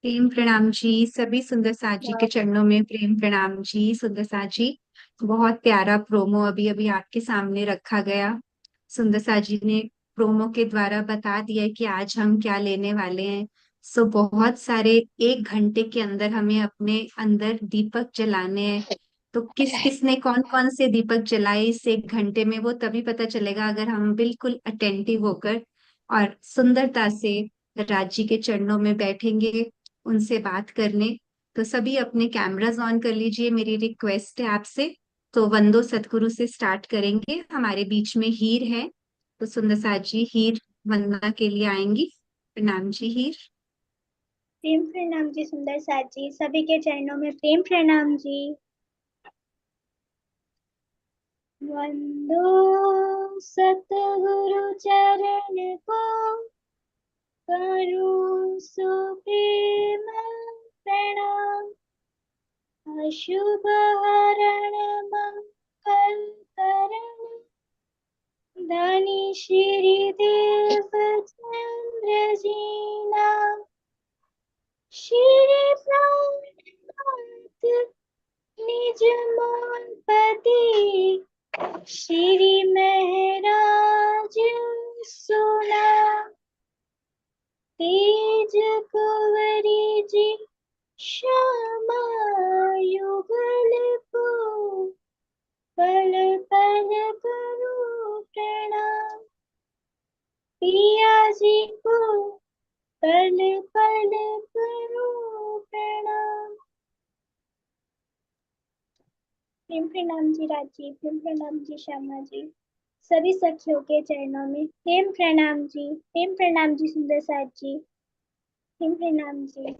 प्रेम प्रणाम जी। सभी सुंदर साथ जी के चरणों में प्रेम प्रणाम जी। सुंदर साथ जी, बहुत प्यारा प्रोमो अभी अभी आपके सामने रखा गया। सुंदर साथ जी ने प्रोमो के द्वारा बता दिया कि आज हम क्या लेने वाले हैं। बहुत सारे, 1 घंटे के अंदर हमें अपने अंदर दीपक जलाने हैं। तो किस किस ने कौन कौन से दीपक जलाए इस 1 घंटे में, वो तभी पता चलेगा अगर हम बिल्कुल अटेंटिव होकर और सुंदरता से राज जी के चरणों में बैठेंगे उनसे बात करने। तो सभी अपने कैमरास ऑन कर लीजिए, मेरी रिक्वेस्ट है आपसे। तो वंदो सतगुरु से स्टार्ट करेंगे। हमारे बीच में हीर है, तो सुंदर साथ जी हीर वंदना के लिए आएंगी। प्रणाम जी हीर। प्रेम प्रणाम जी सुंदर साथ जी, सभी के चरणों में प्रेम प्रणाम जी। वंदो सतगुरु चरण को, करूं सुप्रेम प्रणाम। अशुभ हरण मंगल करण, धनी श्री देव चंद्र जीना। श्री प्राणनाथ निज मान पति, श्री महराज सुना। तेज कुंवरी जी श्यामा युगल को, पल पल करूं प्रणाम। पिया जी को पल पल करूं प्रणाम। प्रेम प्रणाम जी राजी, प्रेम प्रणाम जी श्यामा जी, सभी सखियों के चरणों में प्रेम प्रणाम जी। प्रेम प्रणाम जी सुंदर साथ जी, प्रेम प्रणाम जी।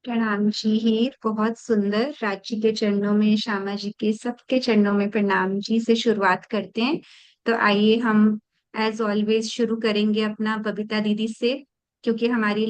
प्रणाम जी हीर, बहुत सुंदर। राज जी के चरणों में, श्यामा जी के, सबके चरणों में प्रणाम जी से शुरुआत करते हैं। तो आइए हम एज ऑलवेज शुरू करेंगे अपना बबीता दीदी से, क्योंकि हमारी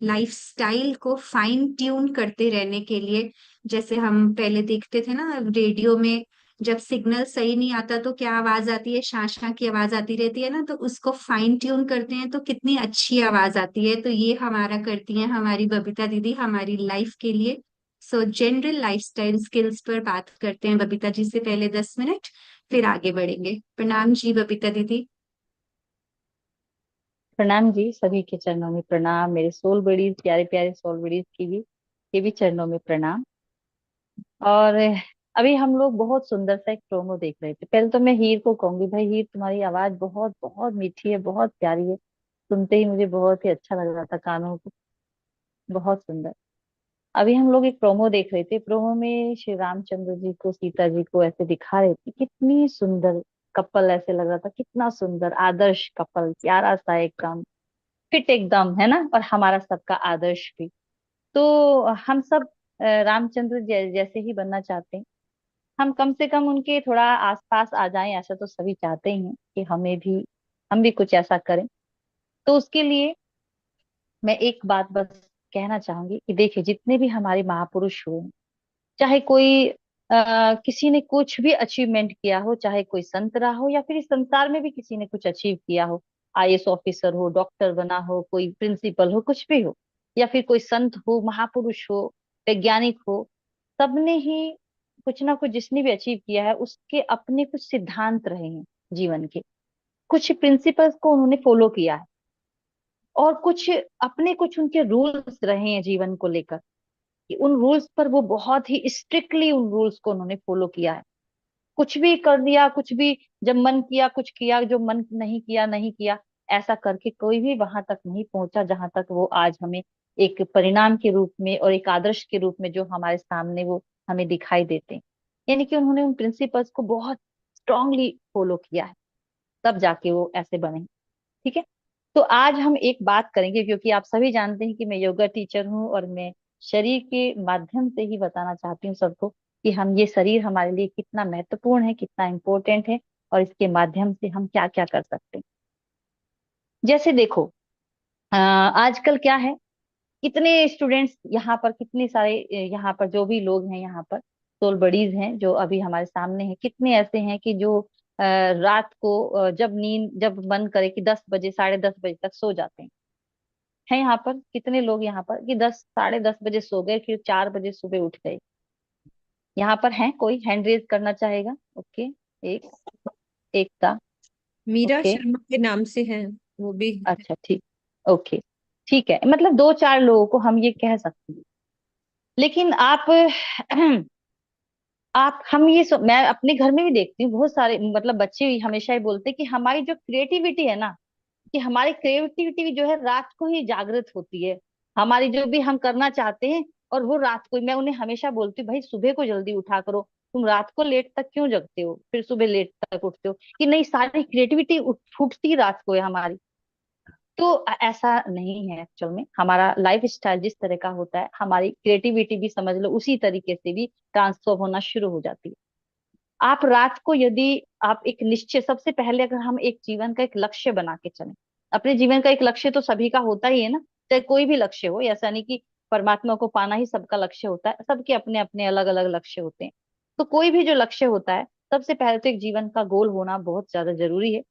लाइफ स्टाइल को फाइन ट्यून करते रहने के लिए, जैसे हम पहले देखते थे ना रेडियो में, जब सिग्नल सही नहीं आता तो क्या आवाज आती है, शां शां की आवाज आती रहती है ना, तो उसको फाइन ट्यून करते हैं तो कितनी अच्छी आवाज आती है। तो ये हमारा करती हैं हमारी बबीता दीदी हमारी लाइफ के लिए। जनरल लाइफस्टाइल स्किल्स पर बात करते हैं बबीता जी से पहले 10 मिनट, फिर आगे बढ़ेंगे। प्रणाम जी बबीता दीदी। प्रणाम जी, सभी के चरणों में प्रणाम। मेरे सोल बड़ीज, प्यारे प्यारे सोल बड़ीज की भी, ये भी चरणों में प्रणाम। और अभी हम लोग बहुत सुंदर सा एक प्रोमो देख रहे थे। पहले तो मैं हीर को कहूंगी, भाई हीर तुम्हारी आवाज बहुत बहुत मीठी है, बहुत प्यारी है। सुनते ही मुझे बहुत ही अच्छा लग रहा था कानों को, बहुत सुंदर। अभी हम लोग एक प्रोमो देख रहे थे। प्रोमो में श्री रामचंद्र जी को, सीता जी को ऐसे दिखा रहे थे, कितनी सुंदर कपल, ऐसे लग रहा था कितना सुंदर आदर्श कपल, प्यारा सा एकदम फिट एकदम, है ना। और हमारा सबका आदर्श भी। तो हम सब रामचंद्र जैसे ही बनना चाहते हैं। हम कम से कम उनके थोड़ा आसपास आ जाएं, ऐसा तो सभी चाहते ही हैं कि हम भी कुछ ऐसा करें। तो उसके लिए मैं एक बात बस कहना चाहूंगी कि देखिए, जितने भी हमारे महापुरुष हुए, चाहे कोई किसी ने कुछ भी अचीवमेंट किया हो, चाहे कोई संत रहा हो, या फिर इस संसार में भी किसी ने कुछ अचीव किया हो, आईएएस ऑफिसर हो, डॉक्टर बना हो, कोई प्रिंसिपल हो, कुछ भी हो, या फिर कोई संत हो, महापुरुष हो, वैज्ञानिक हो, सबने ही कुछ ना कुछ, जिसने भी अचीव किया है, उसके अपने कुछ सिद्धांत रहे हैं जीवन के। कुछ प्रिंसिपल्स को उन्होंने फॉलो किया है, और कुछ उनके रूल्स रहे हैं जीवन को लेकर, कि उन रूल्स पर वो बहुत ही स्ट्रिक्टली उन रूल्स को उन्होंने फॉलो किया है। कुछ भी कर दिया, कुछ भी जब मन किया कुछ किया, जो मन नहीं किया नहीं किया, ऐसा करके कोई भी वहां तक नहीं पहुंचा जहां तक वो आज हमें एक परिणाम के रूप में और एक आदर्श के रूप में जो हमारे सामने वो हमें दिखाई देते हैं। यानी कि उन्होंने उन प्रिंसिपल्स को बहुत स्ट्रांगली फॉलो किया है, तब जाके वो ऐसे बने। ठीक है। तो आज हम एक बात करेंगे, क्योंकि आप सभी जानते हैं कि मैं योगा टीचर हूँ, और मैं शरीर के माध्यम से ही बताना चाहती हूँ सबको कि हम ये शरीर हमारे लिए कितना महत्वपूर्ण है, कितना इम्पोर्टेंट है, और इसके माध्यम से हम क्या क्या कर सकते हैं। जैसे देखो, आजकल क्या है, कितने स्टूडेंट्स यहाँ पर, कितने सारे यहाँ पर जो भी लोग हैं यहाँ पर, सोल बडीज हैं जो अभी हमारे सामने हैं, कितने ऐसे हैं कि जो रात को जब मन करे कि 10 बजे, 10:30 बजे तक सो जाते हैं यहाँ पर। कितने लोग यहाँ पर कि 10, 10:30 बजे सो गए, फिर 4 बजे सुबह उठ गए। यहाँ पर हैं? कोई हैंड रेज करना चाहेगा? ओके। एक, एकता। मीरा ओके, शर्मा के नाम से है वो भी। अच्छा, ठीक। ओके, ठीक है, मतलब 2-4 लोगों को हम ये कह सकते हैं। लेकिन मैं अपने घर में भी देखती हूँ, बहुत सारे मतलब बच्चे भी हमेशा ही बोलते हैं कि हमारी जो क्रिएटिविटी है ना, कि हमारी क्रिएटिविटी जो है रात को ही जागृत होती है। हमारी जो भी हम करना चाहते हैं, और वो रात को मैं उन्हें हमेशा बोलती हूँ, भाई सुबह को जल्दी उठा करो, तुम रात को लेट तक क्यों जगते हो, फिर सुबह लेट तक उठते हो, कि नहीं सारी क्रिएटिविटी फूटती रात को है हमारी। तो ऐसा नहीं है एक्चुअल में। हमारा लाइफ स्टाइल जिस तरह का होता है, हमारी क्रिएटिविटी भी समझ लो उसी तरीके से भी ट्रांसफॉर्म होना शुरू हो जाती है। आप रात को यदि आप एक निश्चय, सबसे पहले अगर हम एक जीवन का एक लक्ष्य बना के चलें, अपने जीवन का एक लक्ष्य तो सभी का होता ही है ना, चाहे कोई भी लक्ष्य हो, ऐसा नहीं कि परमात्मा को पाना ही सबका लक्ष्य होता है, सबके अपने अपने अलग अलग लक्ष्य होते हैं। तो कोई भी जो लक्ष्य होता है, सबसे पहले तो एक जीवन का गोल होना बहुत ज्यादा जरूरी है।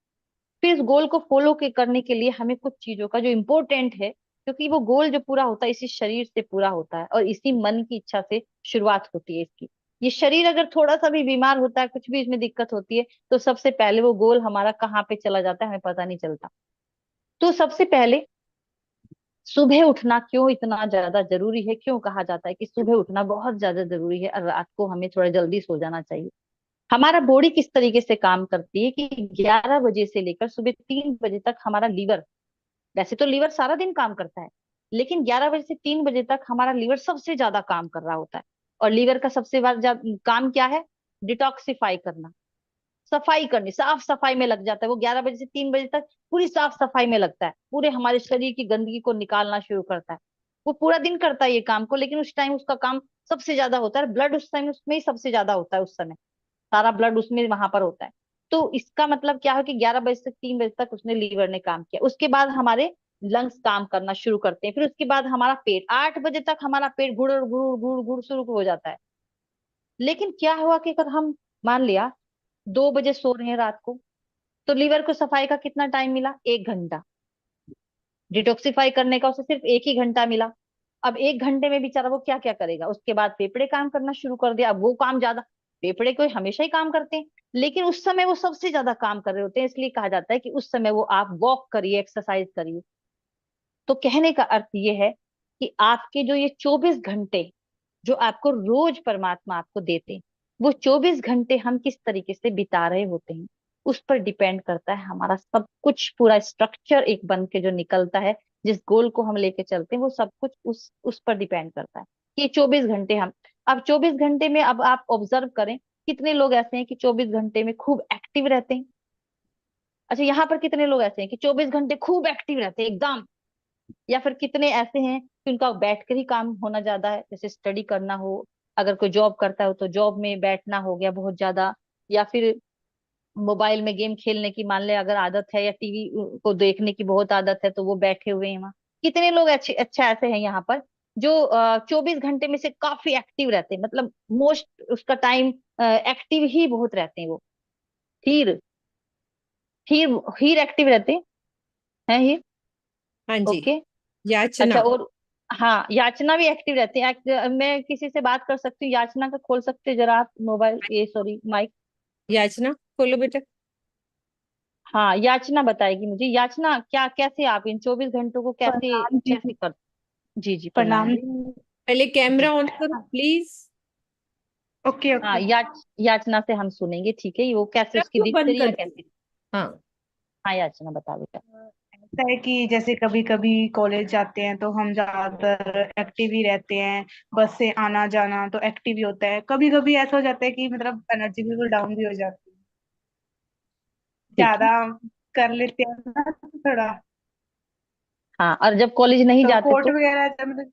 फिर इस गोल को फॉलो के करने के लिए हमें कुछ चीजों का जो इम्पोर्टेंट है, क्योंकि वो गोल जो पूरा होता है इसी शरीर से पूरा होता है, और इसी मन की इच्छा से शुरुआत होती है इसकी। ये शरीर अगर थोड़ा सा भी बीमार होता है, कुछ भी इसमें दिक्कत होती है, तो सबसे पहले वो गोल हमारा कहाँ पे चला जाता है हमें पता नहीं चलता। तो सबसे पहले सुबह उठना क्यों इतना ज्यादा जरूरी है, क्यों कहा जाता है कि सुबह उठना बहुत ज्यादा जरूरी है, और रात को हमें थोड़ा जल्दी सो जाना चाहिए। हमारा बॉडी किस तरीके से काम करती है कि 11 बजे से लेकर सुबह 3 बजे तक हमारा लीवर, वैसे तो लीवर सारा दिन काम करता है, लेकिन 11 बजे से 3 बजे तक हमारा लीवर सबसे ज्यादा काम कर रहा होता है। और लीवर का सबसे ज्यादा काम क्या है? डिटॉक्सिफाई करना, सफाई करनी, साफ सफाई में लग जाता है वो। 11 बजे से 3 बजे तक पूरी साफ सफाई में लगता है, पूरे हमारे शरीर की गंदगी को निकालना शुरू करता है। वो पूरा दिन करता है ये काम को, लेकिन उस टाइम उसका काम सबसे ज्यादा होता है, ब्लड उस टाइम उसमें ही सबसे ज्यादा होता है, उस समय सारा ब्लड उसमें वहां पर होता है। तो इसका मतलब क्या है कि 11 बजे से 3 बजे तक उसने लीवर ने काम किया, उसके बाद हमारे लंग्स काम करना शुरू करते हैं, फिर उसके बाद हमारा पेट, 8 बजे तक हमारा पेट गुड़ गुड़ गुड़ गुड़ शुरू हो जाता है। लेकिन क्या हुआ कि अगर हम मान लिया 2 बजे सो रहे हैं रात को, तो लीवर को सफाई का कितना टाइम मिला? 1 घंटा। डिटॉक्सिफाई करने का उसे सिर्फ 1 ही घंटा मिला। अब 1 घंटे में बेचारा वो क्या क्या करेगा? उसके बाद फेफड़े काम करना शुरू कर दिया, अब वो काम ज्यादा, फेफड़े कोई हमेशा ही काम करते हैं, लेकिन उस समय वो सबसे ज्यादा काम कर रहे होते हैं, इसलिए कहा जाता है कि उस समय वो आप वॉक करिए, एक्सरसाइज करिए। तो कहने का अर्थ ये है कि आपके जो ये 24 घंटे जो आपको रोज परमात्मा आपको देते हैं, वो 24 घंटे हम किस तरीके से बिता रहे होते हैं, उस पर डिपेंड करता है हमारा सब कुछ, पूरा स्ट्रक्चर एक बन के जो निकलता है, जिस गोल को हम लेके चलते हैं, वो सब कुछ उस पर डिपेंड करता है कि 24 घंटे हम, अब 24 घंटे में अब आप ऑब्जर्व करें, कितने लोग ऐसे हैं कि 24 घंटे में खूब एक्टिव रहते हैं? अच्छा, यहाँ पर कितने लोग ऐसे हैं कि 24 घंटे खूब एक्टिव रहते हैं एकदम? या फिर कितने ऐसे हैं कि उनका बैठ कर ही काम होना ज्यादा है, जैसे स्टडी करना हो, अगर कोई जॉब करता हो तो जॉब में बैठना हो गया बहुत ज्यादा, या फिर मोबाइल में गेम खेलने की मान ले अगर आदत है, या टीवी को देखने की बहुत आदत है, तो वो बैठे हुए हैं वहाँ। कितने लोग अच्छे अच्छा ऐसे हैं यहाँ पर जो 24 घंटे में से काफी एक्टिव रहते हैं, मतलब मोस्ट उसका टाइम एक्टिव ही बहुत रहते हैं वो। हीर, हीर, हीर एक्टिव रहते हैं हीर। हाँ जी। ओके। अच्छा, याचना। और हाँ, याचना भी एक्टिव रहते हैं। मैं किसी से बात कर सकती हूँ? याचना का खोल सकते हैं जरा आप मोबाइल, ये सॉरी माइक। याचना खोलो बेटा। हाँ, याचना बताएगी मुझे। याचना, क्या कैसे आप इन 24 घंटों को कैसे प्रणाम जी। कैसे कर। जी जी, प्रणाम। प्रणाम जी। पहले कैमरा जी। ऑन करो प्लीज। ओके हाँ, ओके। याचना से हम सुनेंगे, ठीक है? वो कैसे, कैमरा उसकी क्यों बंद दिनचर्या करती कैसी। है? हाँ। हाँ, याचना बता बेटा। ऐसा है कि जैसे कभी कभी कॉलेज जाते हैं तो हम ज्यादातर एक्टिव ही रहते हैं। बस से आना जाना तो एक्टिव ही होता है। कभी कभी ऐसा हो जाता है कि मतलब एनर्जी बिल्कुल डाउन भी हो जाती है। ठीक है। ज्यादा कर लेते हैं ना तो थोड़ा। हाँ, और जब कॉलेज नहीं तो जाते कोर्ट तो। वगैरह मतलब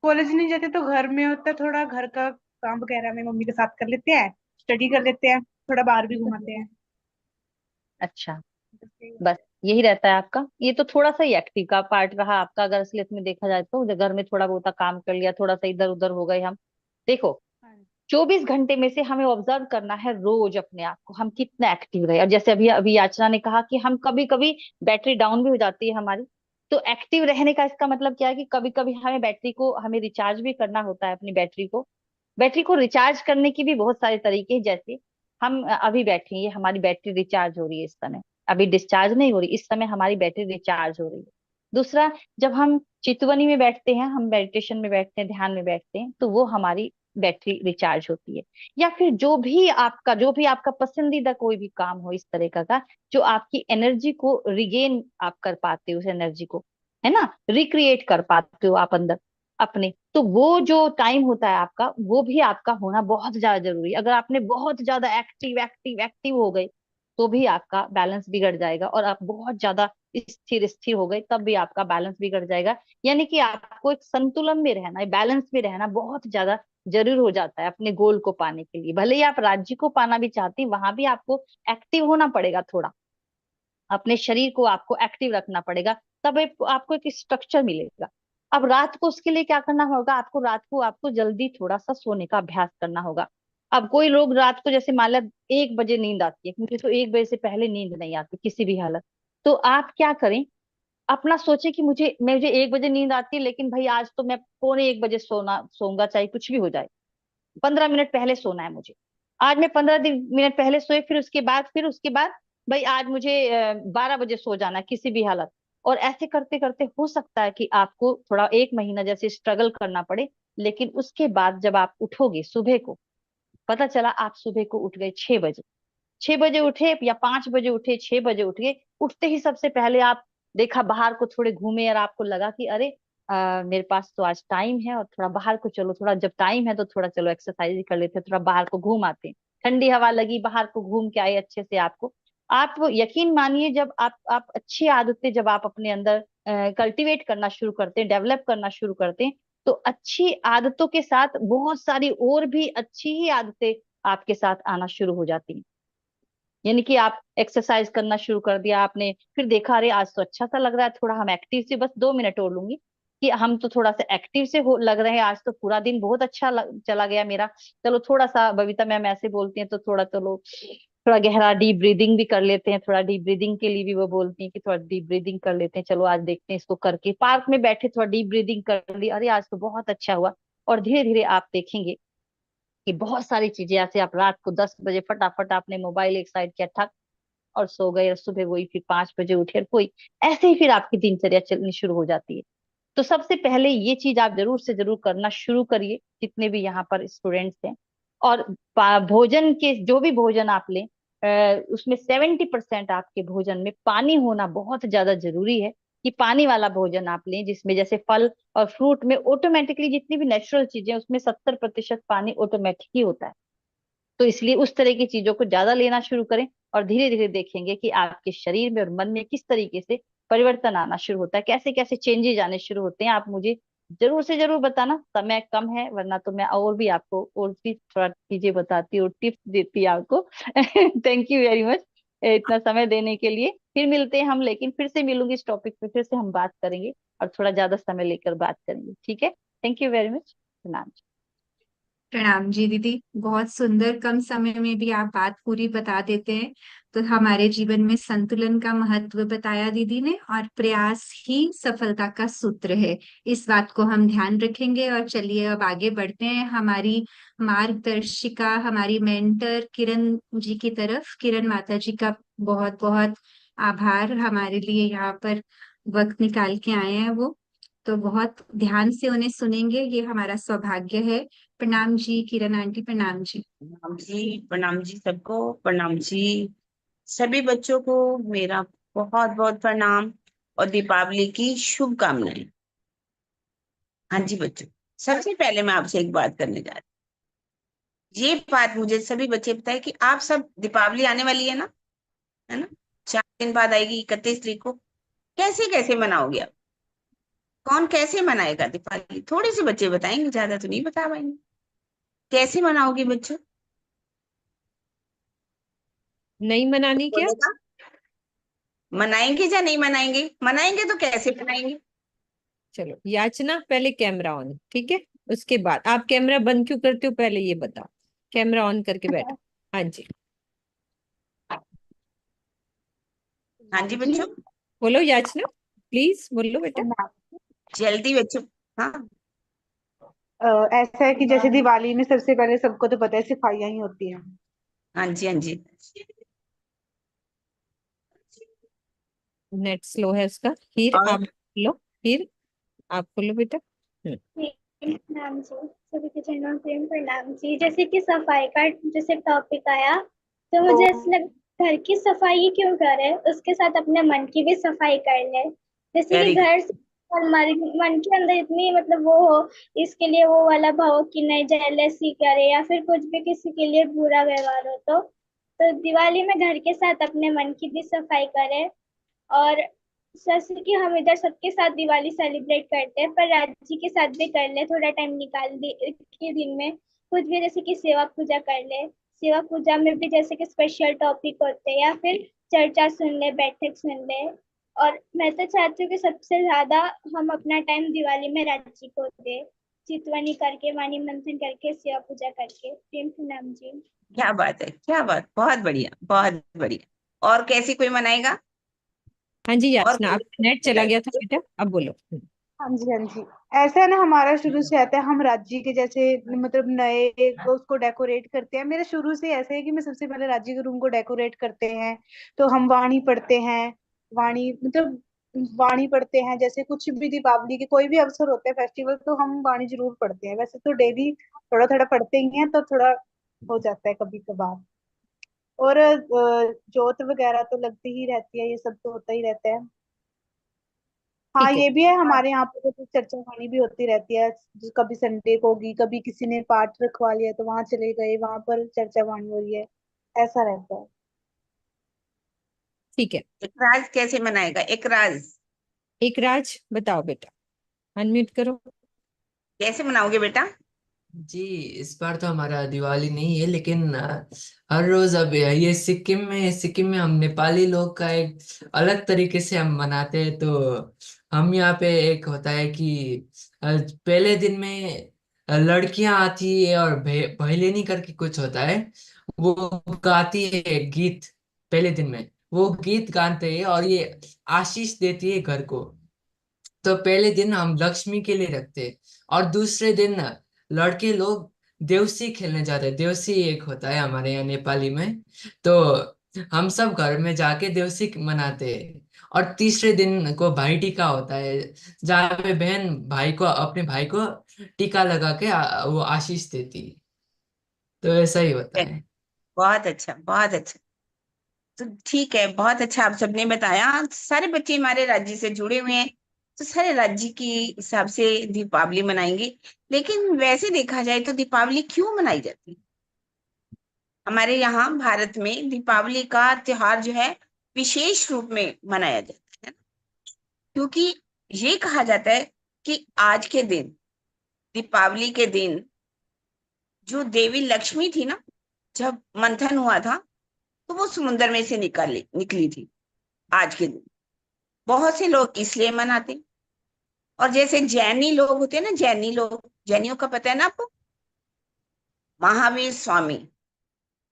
कॉलेज नहीं जाते तो घर में होता है, थोड़ा घर का काम वगैरह में मम्मी के साथ कर लेते हैं। स्टडी कर लेते हैं। थोड़ा बाहर भी घुमाते हैं। अच्छा, बस यही रहता है आपका। ये तो थोड़ा सा ही एक्टिव का पार्ट रहा आपका, अगर असलियत में देखा जाए तो। जो घर में थोड़ा बहुत काम कर लिया, थोड़ा सा इधर उधर हो गए हम। देखो, हाँ 24 घंटे में से हमें ऑब्जर्व करना है रोज अपने आप को, हम कितना एक्टिव रहे। और जैसे अभी अभी याचना ने कहा कि हम कभी कभी बैटरी डाउन भी हो जाती है हमारी। तो एक्टिव रहने का इसका मतलब क्या है कि कभी कभी हमें बैटरी को, हमें रिचार्ज भी करना होता है अपनी बैटरी को। बैटरी को रिचार्ज करने की भी बहुत सारे तरीके हैं। जैसे हम अभी बैठे हैं, ये हमारी बैटरी रिचार्ज हो रही है इस समय। अभी डिस्चार्ज नहीं हो रही, इस समय हमारी बैटरी रिचार्ज हो रही है। दूसरा, जब हम चितवनी में बैठते हैं, हम मेडिटेशन में बैठते हैं, ध्यान में बैठते हैं, तो वो हमारी बैटरी रिचार्ज होती है। या फिर जो भी आपका पसंदीदा कोई भी काम हो इस तरह का जो आपकी एनर्जी को रिगेन आप कर पाते हो, उस एनर्जी को, है ना, रिक्रिएट कर पाते हो आप अंदर अपने। तो वो जो टाइम होता है आपका, वो भी आपका होना बहुत ज्यादा जरूरी है। अगर आपने बहुत ज्यादा एक्टिव एक्टिव एक्टिव हो गए तो भी आपका बैलेंस बिगड़ जाएगा, और आप बहुत ज्यादा स्थिर स्थिर हो गए तब भी आपका बैलेंस बिगड़ जाएगा। यानी कि आपको एक संतुलन में रहना, बैलेंस में रहना बहुत ज्यादा जरूर हो जाता है अपने गोल को पाने के लिए। भले ही आप राज्य को पाना भी चाहते हैं, वहां भी आपको एक्टिव होना पड़ेगा थोड़ा। अपने शरीर को आपको एक्टिव रखना पड़ेगा, तब आपको एक स्ट्रक्चर मिलेगा। अब रात को उसके लिए क्या करना होगा आपको? रात को आपको जल्दी थोड़ा सा सोने का अभ्यास करना होगा। अब कोई लोग रात को, जैसे मान लिया 1 बजे नींद आती है, मुझे तो 1 बजे से पहले नींद नहीं आती किसी भी हालत। तो आप क्या करें, अपना सोचे कि मुझे 1 बजे नींद आती है, लेकिन भाई आज तो मैं पौने 1 बजे सोऊंगा, चाहे कुछ भी हो जाए। 15 मिनट पहले सोना है मुझे। आज मैं 15 मिनट पहले सोए, फिर उसके बाद भाई आज मुझे 12 बजे सो जाना है किसी भी हालत। और ऐसे करते करते हो सकता है कि आपको थोड़ा 1 महीना जैसे स्ट्रगल करना पड़े। लेकिन उसके बाद जब आप उठोगे सुबह को, पता चला आप सुबह को उठ गए 6 बजे। 6 बजे उठे या 5 बजे उठे, 6 बजे उठ गए। उठते ही सबसे पहले आप देखा बाहर को, थोड़े घूमे, और आपको लगा कि अरे मेरे पास तो आज टाइम है, और थोड़ा बाहर को चलो, थोड़ा जब टाइम है तो थोड़ा चलो एक्सरसाइज कर लेते हैं, थोड़ा बाहर को घूम आते हैं। ठंडी हवा लगी, बाहर को घूम के आए अच्छे से आपको। आप यकीन मानिए, जब आप अच्छी आदतें जब आप अपने अंदर कल्टीवेट करना शुरू करते हैं, डेवलप करना शुरू करते हैं, तो अच्छी आदतों के साथ बहुत सारी और भी अच्छी ही आदतें आपके साथ आना शुरू हो जाती हैं। यानी कि आप एक्सरसाइज करना शुरू कर दिया आपने, फिर देखा अरे आज तो अच्छा सा लग रहा है, थोड़ा हम एक्टिव से, बस 2 मिनट और लूंगी, कि हम तो थोड़ा सा एक्टिव से हो लग रहे हैं, आज तो पूरा दिन बहुत अच्छा चला गया मेरा। चलो थोड़ा सा, बबीता मैम ऐसे बोलती हैं तो थोड़ा चलो थोड़ा गहरा डीप ब्रीदिंग भी कर लेते हैं। थोड़ा डीप ब्रीदिंग के लिए भी वो बोलती हैं कि थोड़ा डीप ब्रीदिंग कर लेते हैं, चलो आज देखते हैं इसको करके। पार्क में बैठे थोड़ा डीप ब्रीदिंग कर ली, अरे आज तो बहुत अच्छा हुआ। और धीरे धीरे आप देखेंगे कि बहुत सारी चीजें ऐसे, आप रात को 10 बजे फटाफट आपने मोबाइल एक साइड किया, ठक, और सो गए, और सुबह वही फिर 5 बजे उठे, और कोई ऐसे ही फिर आपकी दिनचर्या चलनी शुरू हो जाती है। तो सबसे पहले ये चीज आप जरूर से जरूर करना शुरू करिए, जितने भी यहाँ पर स्टूडेंट्स हैं। और भोजन के, जो भी भोजन आप लें, उसमें 70% आपके भोजन में पानी होना बहुत ज्यादा जरूरी है। कि पानी वाला भोजन आप लें, जिसमें जैसे फल और फ्रूट में ऑटोमेटिकली जितनी भी नेचुरल चीजें, उसमें 70% पानी ऑटोमेटिक ही होता है। तो इसलिए उस तरह की चीजों को ज्यादा लेना शुरू करें। और धीरे धीरे देखेंगे कि आपके शरीर में और मन में किस तरीके से परिवर्तन आना शुरू होता है, कैसे कैसे चेंजेस आने शुरू होते हैं। आप मुझे जरूर से जरूर बताना। समय कम है, वरना तो मैं और भी आपको और भी थोड़ा चीजें बताती और टिप्स देती आपको। थैंक यू वेरी मच इतना समय देने के लिए। फिर मिलते हैं हम, लेकिन फिर से मिलूंगी इस टॉपिक पे, फिर से हम बात करेंगे और थोड़ा ज्यादा समय लेकर बात करेंगे, ठीक है? Thank you very much. प्रणाम जी दीदी, बहुत सुंदर, कम समय में भी आप बात पूरी बता देते हैं। तो हमारे जीवन में संतुलन का महत्व बताया दीदी ने, और प्रयास ही सफलता का सूत्र है। इस बात को हम ध्यान रखेंगे। और चलिए अब आगे बढ़ते हैं हमारी मार्गदर्शिका, हमारी मेंटर किरण जी की तरफ। किरण माता जी का बहुत बहुत आभार, हमारे लिए यहाँ पर वक्त निकाल के आए हैं वो। तो बहुत ध्यान से उन्हें सुनेंगे, ये हमारा सौभाग्य है। प्रणाम जी किरण आंटी, प्रणाम जी। प्रणाम जी सबको, प्रणाम जी सभी बच्चों को मेरा बहुत बहुत प्रणाम और दीपावली की शुभकामनाएं। हाँ जी बच्चों, सबसे पहले मैं आपसे एक बात करने जा रही हूँ। ये बात मुझे सभी बच्चे बताए कि आप सब, दीपावली आने वाली है ना, 4 दिन बाद आएगी 31 तारीख को। कैसे कैसे मनाओगे आप? कौन कैसे मनाएगा दीपावली? थोड़े से बच्चे बताएंगे, ज्यादा तो नहीं बता पाएंगे। कैसे मनाओगे बच्चों? नहीं मनानी क्या? बोलेगा मनाएंगे या नहीं मनाएंगे? मनाएंगे तो कैसे मनाएंगे? चलो याचना, पहले कैमरा ऑन, ठीक है? उसके बाद आप कैमरा बंद क्यों करते हो, पहले ये बताओ। कैमरा ऑन करके बैठो। हाँ जी, हाँ जी बच्चों, बोलो याचना, प्लीज बोलो बेटा। जल्दी बच्चों। हाँ ऐसा है कि जैसे दिवाली में सबसे पहले सबको तो पता है सफाइयाँ ही होती हैं। हाँ जी, हाँ जी। नेट स्लो है उसका। फिर और आप लो, फिर आप बोलो बेटा। प्रणाम जी, सभी के चरणों में प्रेम प्रणाम जी। जैसे कि सफाई का जैसे टॉपिक आया, तो मुझे ऐसा लग, घर की सफाई ही क्यों करे, उसके साथ अपने मन की भी सफाई कर ले। जैसे कि वेरी गुड। घर से और मन के अंदर इतनी मतलब वो हो, इसके लिए वो वाला भाव कि नहीं जेलसी करे या फिर कुछ भी किसी के लिए बुरा व्यवहार हो, तो दिवाली में घर के साथ अपने मन की भी सफाई करे। और जैसे कि हम इधर सबके साथ दिवाली सेलिब्रेट करते हैं, पर राज्य के साथ भी कर ले, थोड़ा टाइम निकाल दे के दिन में कुछ भी, जैसे कि सेवा पूजा कर ले। सेवा पूजा में भी जैसे कि स्पेशल टॉपिक होते हैं या फिर चर्चा सुन ले, बैठक सुन ले। और मैं तो चाहती हूँ कि सबसे ज्यादा हम अपना टाइम दिवाली में राज्य को दे, चितवनी करके, वाणी मंथन करके, सेवा पूजा करके। प्रेम प्रणाम जी। क्या बात है, क्या बात, बहुत बढ़िया, बहुत बढ़िया। और कैसे कोई मनाएगा? हाँ जी और याचना, कोई आप नेट चला गया था बताएगा? बेटा, अब बोलो। हाँ जी, हाँ जी। ऐसा है ना, हमारा शुरू से आता है, हम राज्य के जैसे मतलब नए उसको डेकोरेट करते हैं। मेरा शुरू से ऐसे है कि मैं सबसे पहले राज्य के रूम को डेकोरेट करते हैं, तो हम वाणी पढ़ते हैं। वाणी मतलब वाणी पढ़ते हैं, जैसे कुछ भी दीपावली के कोई भी अवसर होते हैं, फेस्टिवल, तो हम वाणी जरूर पढ़ते हैं। वैसे तो डेली थोड़ा थोड़ा पढ़ते ही हैं, तो थोड़ा हो जाता है कभी कभार। और जोत वगैरह तो लगती ही रहती है, ये सब तो होता ही रहता है। हाँ, ठीक है। ये भी है, हमारे यहाँ पे तो चर्चा वाणी भी होती रहती है। कभी संडे को होगी, कभी किसी ने पाठ रखवा लिया तो वहां चले गए, वहां पर चर्चा वाणी हो रही है, ऐसा रहता है। ठीक है, एक राज कैसे मनाएगा? एक राज एक राज बताओ बेटा, अनम्यूट करो। कैसे मनाओगे बेटा? जी, इस बार तो हमारा दिवाली नहीं है, लेकिन हर रोज अब ये सिक्किम में हम नेपाली लोग का एक अलग तरीके से हम मनाते हैं। तो हम यहाँ पे एक होता है कि पहले दिन में लड़कियां आती है और भैलेनी करके कुछ होता है, वो गाती है गीत। पहले दिन में वो गीत गाते हैं और ये आशीष देती है घर को। तो पहले दिन हम लक्ष्मी के लिए रखते हैं, और दूसरे दिन लड़के लोग देवसी खेलने जाते हैं। देवसी एक होता है हमारे यहाँ नेपाली में। तो हम सब घर में जाके देवसी मनाते हैं। और तीसरे दिन को भाई टीका होता है, जहाँ पे बहन भाई को, अपने भाई को टीका लगा के वो आशीष देती है। तो ऐसा ही होता है। बहुत अच्छा, बहुत अच्छा। तो ठीक है, बहुत अच्छा आप सबने बताया। सारे बच्चे हमारे राज्य से जुड़े हुए हैं, तो सारे राज्य के हिसाब से दीपावली मनाएंगे। लेकिन वैसे देखा जाए तो दीपावली क्यों मनाई जाती है? हमारे यहाँ भारत में दीपावली का त्योहार जो है विशेष रूप में मनाया जाता है, क्योंकि ये कहा जाता है कि आज के दिन, दीपावली के दिन, जो देवी लक्ष्मी थी ना, जब मंथन हुआ था, तो वो समुद्र में से निकली थी आज के दिन। बहुत से लोग इसलिए मनाते। और जैसे जैनी लोग होते हैं ना, जैनी लोग, जैनियों का पता है ना आपको? महावीर स्वामी,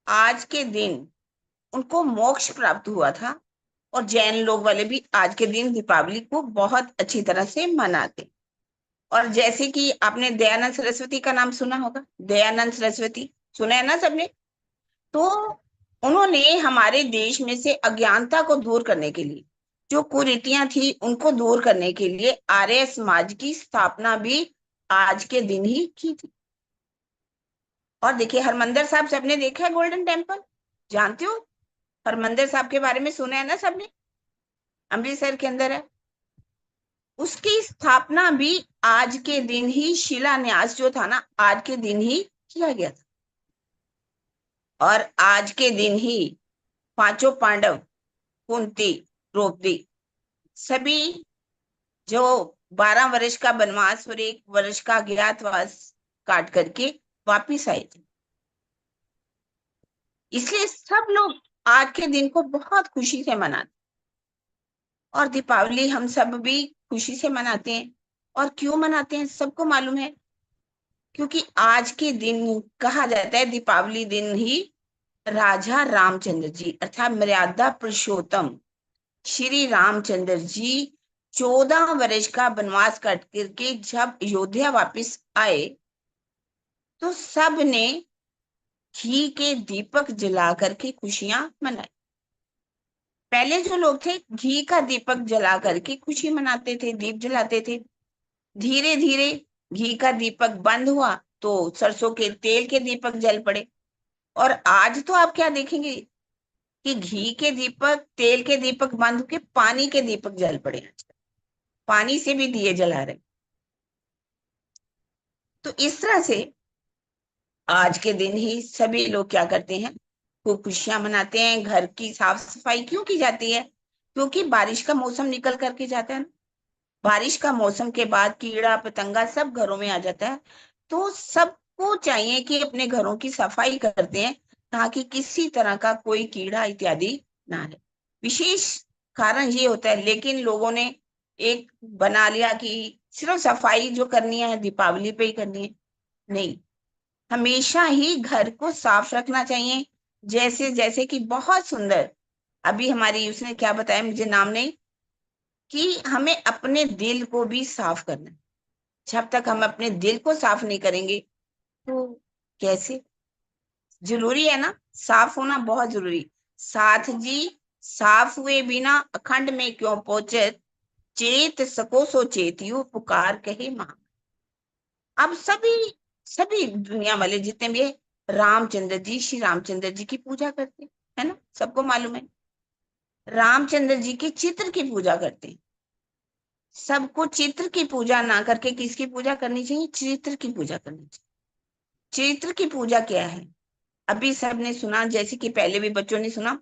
आज के दिन उनको मोक्ष प्राप्त हुआ था। और जैन लोग वाले भी आज के दिन दीपावली को बहुत अच्छी तरह से मनाते। और जैसे कि आपने दयानंद सरस्वती का नाम सुना होगा, दयानंद सरस्वती सुना है ना सबने। तो उन्होंने हमारे देश में से अज्ञानता को दूर करने के लिए, जो कुरीतियां थी उनको दूर करने के लिए आर्य समाज की स्थापना भी आज के दिन ही की थी। और देखिए हरमंदिर साहब सबने देखा है, गोल्डन टेम्पल जानते हो, हरमंदिर साहब के बारे में सुना है ना सबने, अमृतसर के अंदर है। उसकी स्थापना भी आज के दिन ही, शिलान्यास जो था ना आज के दिन ही किया गया था। और आज के दिन ही पांचों पांडव, कुंती, द्रौपदी, सभी जो 12 वर्ष का वनवास और 1 वर्ष का अज्ञातवास काट करके वापिस आए थे। इसलिए सब लोग आज के दिन को बहुत खुशी से मनाते। और दीपावली हम सब भी खुशी से मनाते हैं। और क्यों मनाते हैं सबको मालूम है, क्योंकि आज के दिन कहा जाता है, दीपावली दिन ही राजा रामचंद्र जी अर्थात मर्यादा पुरुषोत्तम श्री रामचंद्र जी 14 वर्ष का वनवास काट करके जब अयोध्या वापस आए, तो सब ने घी के दीपक जला करके खुशियां मनाई। पहले जो लोग थे घी का दीपक जला करके खुशी मनाते थे, दीप जलाते थे। धीरे धीरे घी का दीपक बंद हुआ तो सरसों के तेल के दीपक जल पड़े। और आज तो आप क्या देखेंगे कि घी के दीपक, तेल के दीपक बंद होके पानी के दीपक जल पड़े। पानी से भी दिए जला रहे। तो इस तरह से आज के दिन ही सभी लोग क्या करते हैं, खूब खुशियां मनाते हैं। घर की साफ सफाई क्यों की जाती है, क्योंकि बारिश का मौसम निकल करके जाता है ना। बारिश का मौसम के बाद कीड़ा पतंगा सब घरों में आ जाता है। तो सबको चाहिए कि अपने घरों की सफाई करते हैं, ताकि किसी तरह का कोई कीड़ा इत्यादि ना रहे। विशेष कारण ये होता है, लेकिन लोगों ने एक बना लिया कि सिर्फ सफाई जो करनी है दीपावली पे ही करनी है। नहीं, हमेशा ही घर को साफ रखना चाहिए। जैसे जैसे कि बहुत सुंदर अभी हमारी उसने क्या बताया, मुझे नाम नहीं, कि हमें अपने दिल को भी साफ करना है। जब तक हम अपने दिल को साफ नहीं करेंगे तो कैसे, जरूरी है ना, साफ होना बहुत जरूरी। साथ जी साफ हुए बिना अखंड में क्यों पहुंचत, चेत सको सो चेतियो पुकार कहे मां। अब सभी सभी दुनिया वाले जितने भी है, रामचंद्र जी, श्री रामचंद्र जी की पूजा करते हैं, है ना, सबको मालूम है। रामचंद्र जी के चित्र की पूजा करते हैं। सबको चित्र की पूजा ना करके किसकी पूजा करनी चाहिए, चित्र की पूजा करनी चाहिए। चित्र की पूजा क्या है, अभी सबने सुना, जैसे कि पहले भी बच्चों ने सुना।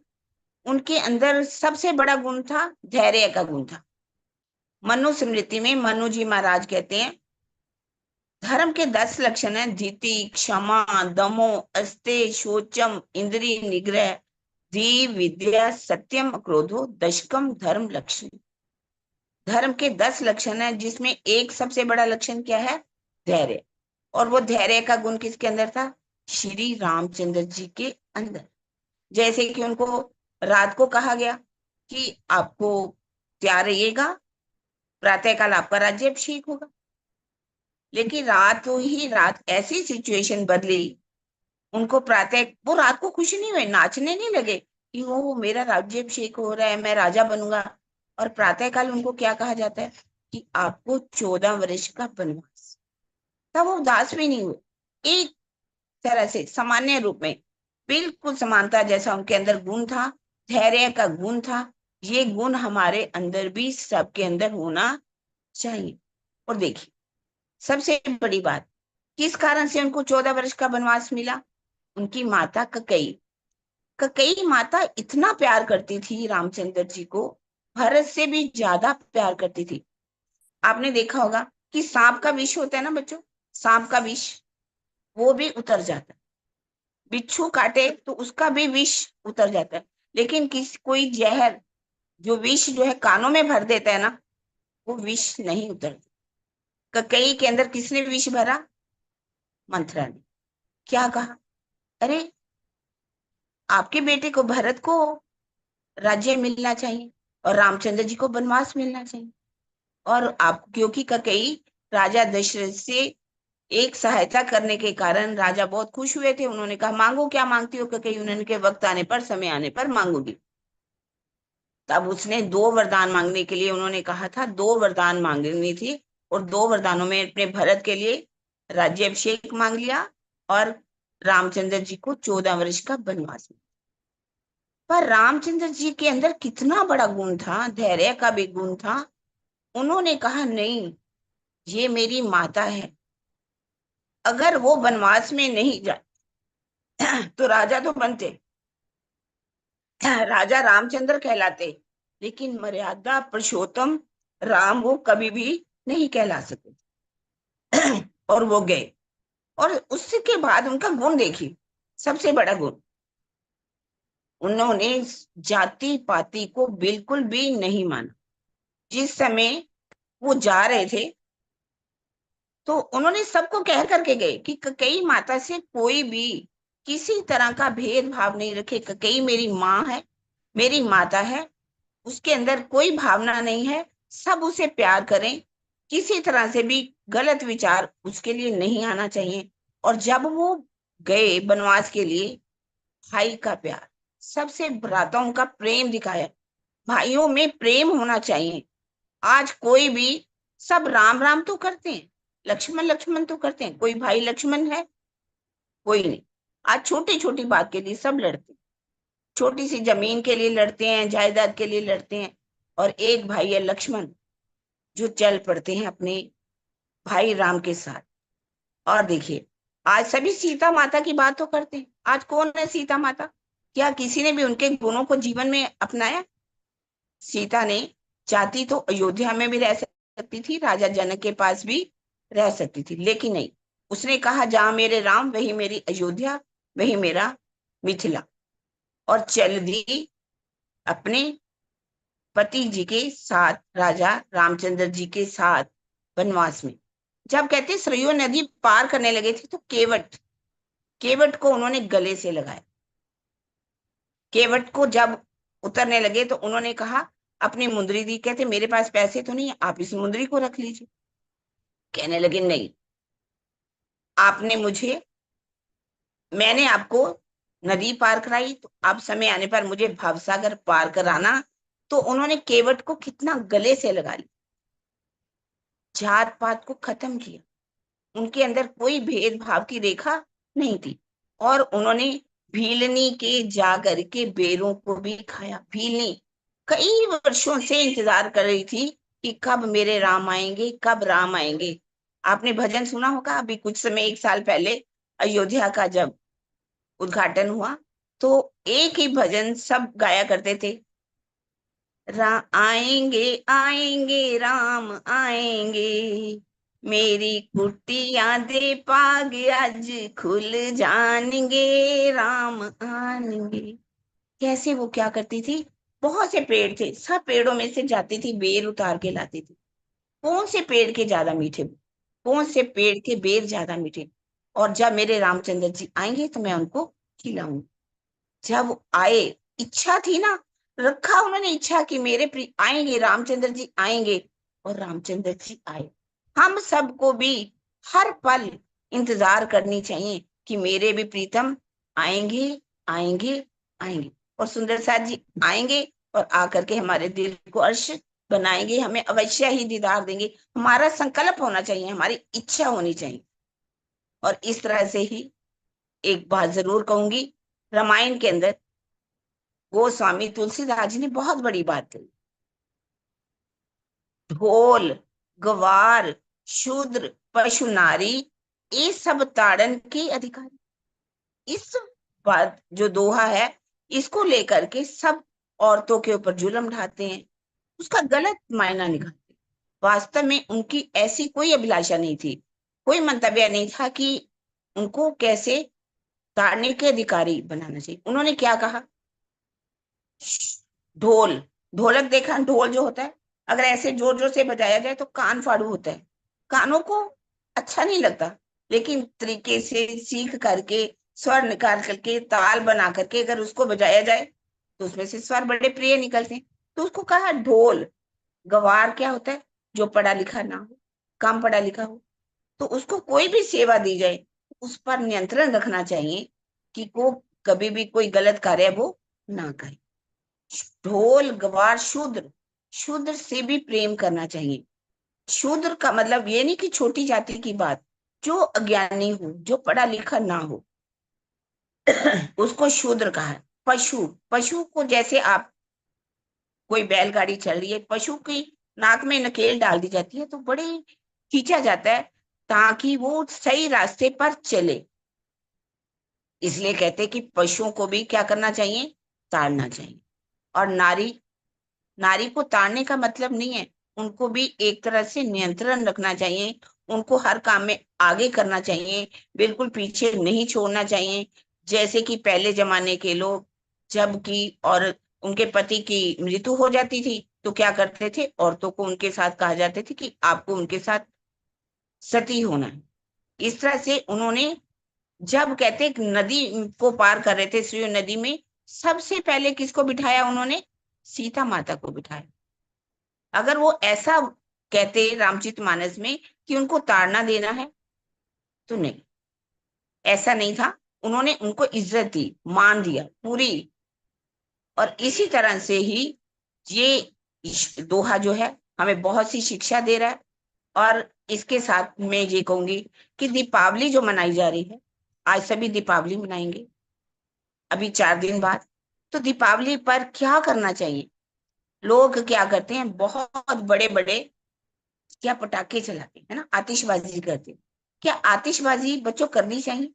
उनके अंदर सबसे बड़ा गुण था, धैर्य का गुण था। मनुस्मृति में मनु जी महाराज कहते हैं, धर्म के 10 लक्षण हैं, धीति, क्षमा, दमो, अस्ते, शोचम, इंद्रिय निग्रह, धी, विद्या, सत्यम, क्रोधो, दशकम धर्म लक्षण। धर्म के 10 लक्षण हैं, जिसमें एक सबसे बड़ा लक्षण क्या है, धैर्य। और वो धैर्य का गुण किसके अंदर था, श्री रामचंद्र जी के अंदर। जैसे कि उनको रात को कहा गया कि आपको तैयार रहिएगा, प्रातःकाल आपका राज्याभिषेक होगा। लेकिन रात ही रात ऐसी सिचुएशन बदली, उनको प्रातः, वो रात को खुश नहीं हुए, नाचने नहीं लगे कि वो मेरा राज्याभिषेक हो रहा है, मैं राजा बनूंगा। और प्रातःकाल उनको क्या कहा जाता है कि आपको 14 वर्ष का वनवास। तब वो उदास भी नहीं हुए, एक तरह से सामान्य रूप में बिल्कुल समानता जैसा उनके अंदर गुण था, धैर्य का गुण था। ये गुण हमारे अंदर भी सबके अंदर होना चाहिए। और देखिए सबसे बड़ी बात, किस कारण से उनको 14 वर्ष का वनवास मिला, उनकी माता ककई। ककई माता इतना प्यार करती थी रामचंद्र जी को, भरत से भी ज्यादा प्यार करती थी। आपने देखा होगा कि सांप का विष होता है ना बच्चों, सांप का विष वो भी उतर जाता है, बिच्छू काटे तो उसका भी विष उतर जाता है। लेकिन कोई जहर जो विष जो है कानों में भर देता है ना, वो विष नहीं उतरता। ककई के अंदर किसने विष भरा, मंथरा ने। क्या कहा, अरे आपके बेटे को भरत को राज्य मिलना चाहिए और रामचंद्र जी को वनवास मिलना चाहिए, और आप क्योंकि कैकेयी राजा दशरथ से एक सहायता करने के कारण राजा बहुत खुश हुए थे। उन्होंने कहा मांगो, क्या मांगती हो कैकेयी? उन्होंने के वक्त आने पर, समय आने पर मांगोगी। तब उसने 2 वरदान मांगने के लिए उन्होंने कहा था, 2 वरदान मांगनी थी, और 2 वरदानों में अपने भरत के लिए राज्याभिषेक मांग लिया और रामचंद्र जी को 14 वर्ष का वनवास। पर रामचंद्र जी के अंदर कितना बड़ा गुण था, धैर्य का भी गुण था। उन्होंने कहा नहीं, ये मेरी माता है, अगर वो वनवास में नहीं जाए तो राजा तो बनते, राजा रामचंद्र कहलाते, लेकिन मर्यादा पुरुषोत्तम राम वो कभी भी नहीं कहला सके। और वो गए, और उसके बाद उनका गुण देखिए, सबसे बड़ा गुण, उन्होंने जाति पाति को बिल्कुल भी नहीं माना। जिस समय वो जा रहे थे तो उन्होंने सबको कह करके गए कि कैकेयी माता से कोई भी किसी तरह का भेदभाव नहीं रखे। कैकेयी मेरी माँ है, मेरी माता है, उसके अंदर कोई भावना नहीं है, सब उसे प्यार करें, किसी तरह से भी गलत विचार उसके लिए नहीं आना चाहिए। और जब वो गए वनवास के लिए, भाई का प्यार, सबसे भ्राताओं का प्रेम दिखाया। भाइयों में प्रेम होना चाहिए। आज कोई भी, सब राम राम तो करते हैं, लक्ष्मण लक्ष्मण तो करते हैं, कोई भाई लक्ष्मण है? कोई नहीं। आज छोटी छोटी बात के लिए सब लड़ते हैं, छोटी सी जमीन के लिए लड़ते हैं, जायदाद के लिए लड़ते हैं। और एक भाई है लक्ष्मण, जो चल पड़ते हैं अपने भाई राम के साथ। और देखिए, आज सभी सीता माता की बात तो करते हैं। आज कौन है सीता माता? क्या किसी ने भी उनके गुणों को जीवन में अपनाया? सीता ने चाहती तो अयोध्या में भी रह सकती थी, राजा जनक के पास भी रह सकती थी, लेकिन नहीं, उसने कहा जहां मेरे राम वही मेरी अयोध्या, वही मेरा मिथिला। और चल दी अपने पति जी के साथ, राजा रामचंद्र जी के साथ वनवास में। जब कहते सरयू नदी पार करने लगे थे तो केवट, केवट को उन्होंने गले से लगाया। केवट को जब उतरने लगे तो उन्होंने कहा, अपनी मुंदरी दी, कहते मेरे पास पैसे तो नहीं, आप इस मुंदरी को रख लीजिए। कहने लगे नहीं, आपने मुझे, मैंने आपको नदी पार कराई, तो अब समय आने पर मुझे भवसागर पार कराना। तो उन्होंने केवट को कितना गले से लगा लिया, जात पात को खत्म किया, उनके अंदर कोई भेदभाव की रेखा नहीं थी। और उन्होंने भीलनी के जा करके बेरों को भी खाया। भीलनी कई वर्षों से इंतजार कर रही थी कि कब मेरे राम आएंगे, कब राम आएंगे। आपने भजन सुना होगा, अभी कुछ समय, 1 साल पहले अयोध्या का जब उद्घाटन हुआ तो एक ही भजन सब गाया करते थे, आएंगे आएंगे राम आएंगे, मेरी कुटिया दे पाग आज खुल जानेंगे, राम आएंगे। कैसे वो क्या करती थी, बहुत से पेड़ थे, सब पेड़ों में से जाती थी, बेर उतार के लाती थी। कौन से पेड़ के ज्यादा मीठे, कौन से पेड़ के बेर ज्यादा मीठे, और जब मेरे रामचंद्र जी आएंगे तो मैं उनको खिलाऊंगी। जब आए, इच्छा थी ना, रखा उन्होंने इच्छा कि मेरे प्रिय आएंगे, रामचंद्र जी आएंगे, और रामचंद्र जी आए। हम सबको भी हर पल इंतजार करनी चाहिए कि मेरे भी प्रीतम आएंगे आएंगे आएंगे, और सुंदर साथ जी आएंगे और आकर के हमारे दिल को अर्श बनाएंगे, हमें अवश्य ही दीदार देंगे। हमारा संकल्प होना चाहिए, हमारी इच्छा होनी चाहिए। और इस तरह से ही एक बात जरूर कहूंगी, रामायण के अंदर गोस्वामी तुलसीदास जी ने बहुत बड़ी बात कही, ढोल गवार शूद्र पशु नारी, ये सब ताड़न के अधिकारी। इस बात जो दोहा है, इसको लेकर के सब औरतों के ऊपर जुल्म ढाते हैं, उसका गलत मायना निकालते। वास्तव में उनकी ऐसी कोई अभिलाषा नहीं थी, कोई मंतव्य नहीं था कि उनको कैसे ताड़ने के अधिकारी बनाना चाहिए। उन्होंने क्या कहा, ढोल, ढोलक देखा, ढोल जो होता है अगर ऐसे जोर जोर से बजाया जाए तो कान फाड़ू होता है, कानों को अच्छा नहीं लगता। लेकिन तरीके से सीख करके स्वर निकाल करके ताल बना करके अगर उसको बजाया जाए तो उसमें से स्वर बड़े प्रिय निकलते हैं। तो उसको कहा ढोल। गवार क्या होता है? जो पढ़ा लिखा ना हो, कम पढ़ा लिखा हो। तो उसको कोई भी सेवा दी जाए उस पर नियंत्रण रखना चाहिए कि वो कभी भी कोई गलत कार्य वो ना करे। ढोल गवार शूद्र, शूद्र से भी प्रेम करना चाहिए। शूद्र का मतलब ये नहीं कि छोटी जाति की बात, जो अज्ञानी हो, जो पढ़ा लिखा ना हो उसको शूद्र कहा है। पशु, पशु को जैसे आप कोई बैलगाड़ी चल रही है, पशु की नाक में नकेल डाल दी जाती है तो बड़े खींचा जाता है ताकि वो सही रास्ते पर चले। इसलिए कहते हैं कि पशुओं को भी क्या करना चाहिए? ताड़ना चाहिए। और नारी, नारी को ताड़ने का मतलब नहीं है, उनको भी एक तरह से नियंत्रण रखना चाहिए। उनको हर काम में आगे करना चाहिए, बिल्कुल पीछे नहीं छोड़ना चाहिए। जैसे कि पहले जमाने के लोग जबकि और उनके पति की मृत्यु हो जाती थी तो क्या करते थे? औरतों को उनके साथ कहा जाते थे कि आपको उनके साथ सती होना है। इस तरह से उन्होंने, जब कहते हैं कि नदी को पार कर रहे थे सरयू नदी में, सबसे पहले किसको बिठाया उन्होंने? सीता माता को बिठाया। अगर वो ऐसा कहते रामचरितमानस में कि उनको ताड़ना देना है तो नहीं, ऐसा नहीं था। उन्होंने उनको इज्जत दी, मान दिया पूरी। और इसी तरह से ही ये दोहा जो है हमें बहुत सी शिक्षा दे रहा है। और इसके साथ मैं ये कहूंगी कि दीपावली जो मनाई जा रही है, आज सभी दीपावली मनाएंगे अभी 4 दिन बाद। तो दीपावली पर क्या करना चाहिए? लोग क्या करते हैं? बहुत बड़े बड़े क्या पटाखे चलाते हैं ना, आतिशबाजी करते हैं। क्या आतिशबाजी बच्चों करनी चाहिए?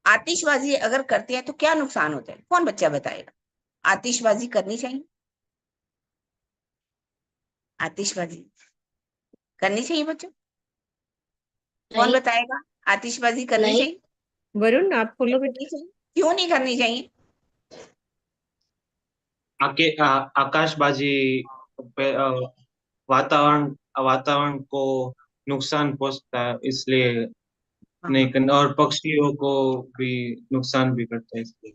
आतिशबाजी अगर करते हैं तो क्या नुकसान होता है? कौन बच्चा बताएगा? आतिशबाजी करनी चाहिए? आतिशबाजी करनी चाहिए बच्चों? कौन नहीं। बताएगा? आतिशबाजी करनी नहीं। चाहिए? वरुण आप नहीं बोलो बेटा। करनी चाहिए। क्यों नहीं करनी चाहिए? आकाशबाजी वातावरण वातावरण को नुकसान पहुंचता है, इसलिए नहीं हाँ, करना। और पक्षियों को भी नुकसान भी करता है इसलिए।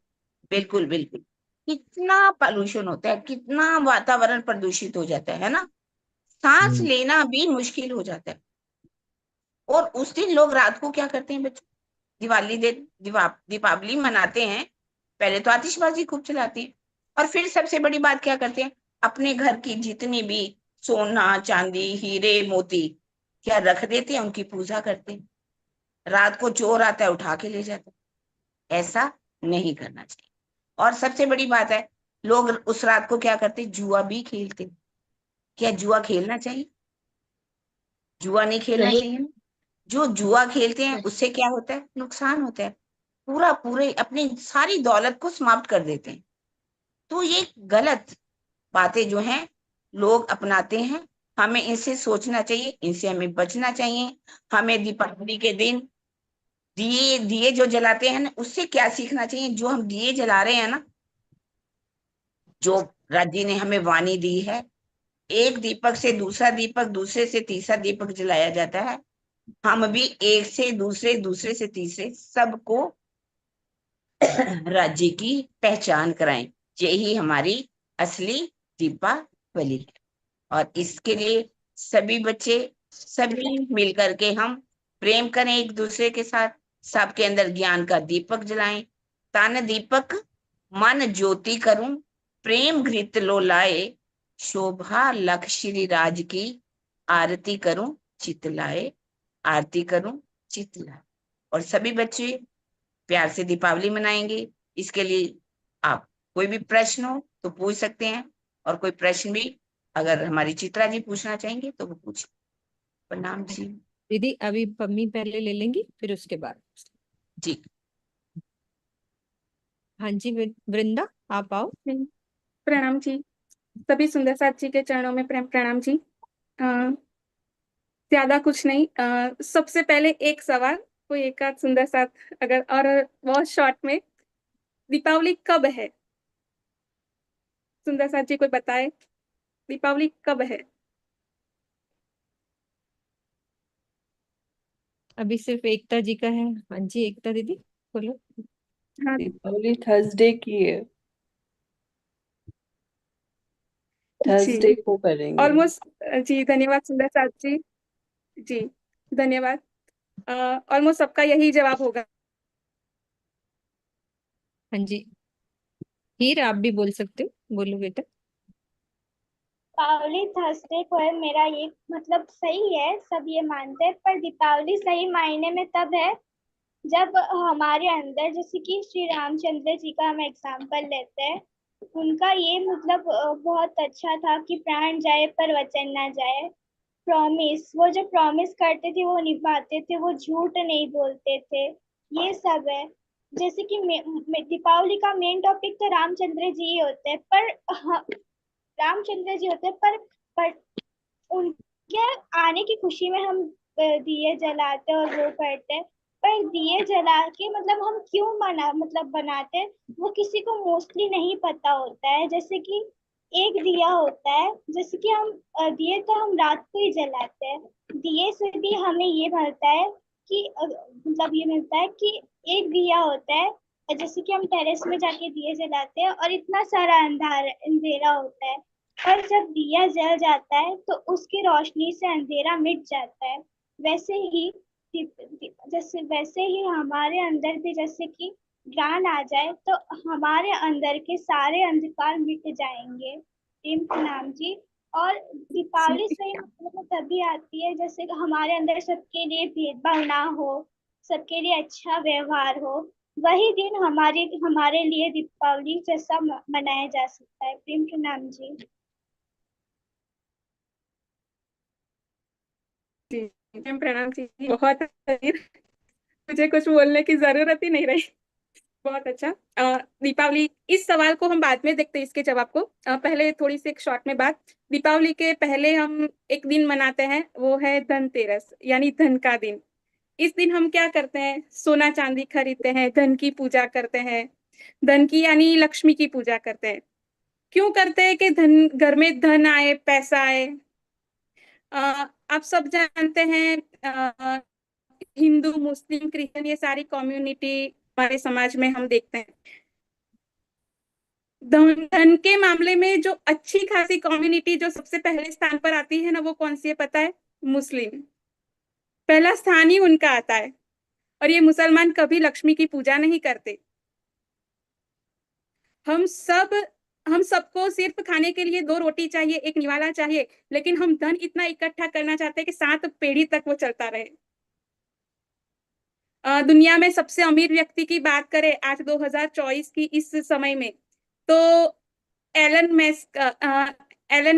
बिल्कुल बिल्कुल। कितना पॉल्यूशन होता है, कितना वातावरण प्रदूषित हो जाता है ना, सांस हम्म। लेना भी मुश्किल हो जाता है। और उस दिन लोग रात को क्या करते हैं बच्चों? दिवाली दे दीपावली मनाते हैं, पहले तो आतिशबाजी खूब चलाते हैं और फिर सबसे बड़ी बात क्या करते हैं? अपने घर की जितनी भी सोना चांदी हीरे मोती क्या रख देते हैं, उनकी पूजा करते हैं। रात को चोर आता है उठा के ले जाता है। ऐसा नहीं करना चाहिए। और सबसे बड़ी बात है, लोग उस रात को क्या करते हैं? जुआ भी खेलते हैं। क्या जुआ खेलना चाहिए? जुआ नहीं खेलना नहीं। चाहिए ना। जो जुआ खेलते हैं उससे क्या होता है? नुकसान होता है। पूरे अपनी सारी दौलत को समाप्त कर देते हैं। तो ये गलत बातें जो हैं लोग अपनाते हैं। हमें इनसे सोचना चाहिए, इनसे हमें बचना चाहिए। हमें दीपावली के दिन दिए दिए जो जलाते हैं ना, उससे क्या सीखना चाहिए? जो हम दिए जला रहे हैं ना, जो राज्य ने हमें वाणी दी है, एक दीपक से दूसरा दीपक, दूसरे से तीसरा दीपक जलाया जाता है। हम भी एक से दूसरे, दूसरे से तीसरे सबको राज्य की पहचान कराएं। यही हमारी असली दीपावली है। और इसके लिए सभी बच्चे, सभी मिलकर के हम प्रेम करें एक दूसरे के साथ। सबके अंदर ज्ञान का दीपक जलाएं। तन दीपक मन ज्योति करूं, प्रेम घृत लो लाए, शोभा लख श्री राज की, आरती करूं चित लाए, आरती करूं चित लाए। और सभी बच्चे प्यार से दीपावली मनाएंगे। इसके लिए आप कोई भी प्रश्न हो तो पूछ सकते हैं, और कोई प्रश्न भी अगर हमारी चित्रा जी पूछना चाहेंगे तो वो पूछे। प्रणाम जी। दीदी अभी पम्मी पहले ले लेंगी फिर उसके बाद। जी। हाँ जी वृंदा आप आओ। जी, प्रणाम जी। सभी सुंदर साथ जी के चरणों में प्रेम प्रणाम जी। ज्यादा कुछ नहीं, सबसे पहले एक सवाल, कोई एक आध सुंदर साथ अगर, और बहुत शॉर्ट में, दीपावली कब है? सुंदर साथ जी कोई बताए, दीपावली कब है? अभी सिर्फ एकता जी का है। हाँ जी, एकता दीदी बोलो। हाँ दीपावली थर्सडे की है, जी, थर्सडे को करेंगे। ऑलमोस्ट। जी धन्यवाद सुंदर साथ जी। जी धन्यवाद। ऑलमोस्ट सबका यही जवाब होगा। हाँ जी, हीर आप भी बोल सकते हो, बोलो बेटा। दीपावली थर्सडे को है, मेरा ये मतलब सही है, सब ये मानते हैं, पर दीपावली सही मायने में तब है जब हमारे अंदर, जैसे कि श्री रामचंद्र जी का हम एग्जाम्पल लेते हैं, उनका ये मतलब बहुत अच्छा था कि प्राण जाए पर वचन ना जाए। प्रॉमिस, वो जो प्रॉमिस करते थे वो निभाते थे, वो झूठ नहीं बोलते थे, ये सब है। जैसे कि दीपावली का मेन टॉपिक तो रामचंद्र जी ही होते हैं, पर रामचंद्र जी होते हैं, पर उनके आने की खुशी में हम दिए जलाते और वो करते हैं। पर दिए जला के मतलब हम क्यों मतलब बनाते हैं, वो किसी को मोस्टली नहीं पता होता है। जैसे कि एक दिया होता है, जैसे कि हम दिए तो हम रात को ही जलाते हैं। दिए से भी हमें ये मिलता है कि मतलब ये मिलता है कि एक दिया होता है, जैसे कि हम टेरेस में जाके दिए जलाते हैं और इतना सारा अंधेरा होता है, और जब दिया जल जाता है तो उसकी रोशनी से अंधेरा मिट जाता है। वैसे ही वैसे ही हमारे अंदर भी, जैसे कि ज्ञान आ जाए तो हमारे अंदर के सारे अंधकार मिट जाएंगे। प्रेम प्रणाम जी। और दीपावली जी सही मतलब में तभी आती है जैसे कि हमारे अंदर सबके लिए भेदभाव ना हो, सबके लिए अच्छा व्यवहार हो। वही दिन हमारे हमारे लिए दीपावली जैसा मनाया जा सकता है। प्रेम प्रणाम जी। जी मैम, प्रणाम जी, बहुत अच्छी। मुझे कुछ बोलने की जरूरत ही नहीं रही। बहुत अच्छा। दीपावली, इस सवाल को हम बाद में देखते हैं, इसके जवाब को। पहले थोड़ी सी एक शॉर्ट में बात। दीपावली के पहले हम एक दिन मनाते हैं, वो है धनतेरस, यानी धन का दिन। इस दिन हम क्या करते हैं, सोना चांदी खरीदते हैं, धन की पूजा करते हैं। धन की यानी लक्ष्मी की पूजा करते हैं। क्यों करते हैं कि धन, घर में धन आए, पैसा आए। आप सब जानते हैं, हिंदू मुस्लिम क्रिश्चियन ये सारी कम्युनिटी हमारे समाज में हम देखते हैं। धन के मामले में जो अच्छी खासी कम्युनिटी जो सबसे पहले स्थान पर आती है ना, वो कौन सी है पता है? मुस्लिम। पहला स्थान ही उनका आता है। और ये मुसलमान कभी लक्ष्मी की पूजा नहीं करते। हम सब हम सबको सिर्फ खाने के लिए 2 रोटी चाहिए, एक निवाला चाहिए, लेकिन हम धन इतना इकट्ठा करना चाहते हैं कि 7 पीढ़ी तक वो चलता रहे। दुनिया में सबसे अमीर व्यक्ति की बात करें आज 2024 की इस समय में, तो एलन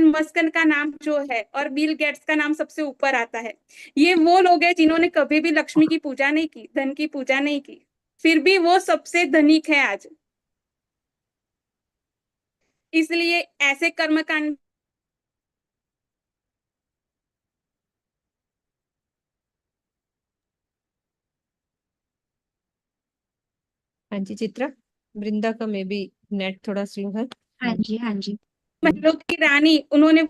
मस्क का नाम जो है और बिल गेट्स का नाम सबसे ऊपर आता है। ये वो लोग हैं जिन्होंने कभी भी लक्ष्मी की पूजा नहीं की, धन की पूजा नहीं की, फिर भी वो सबसे धनिक है आज। इसलिए ऐसे कर्मकांड हाँ जी चित्रा, वृंदा का मे बी नेट थोड़ा स्लो है। हाँ जी, हाँ जी। महलों की रानी, उन्होंने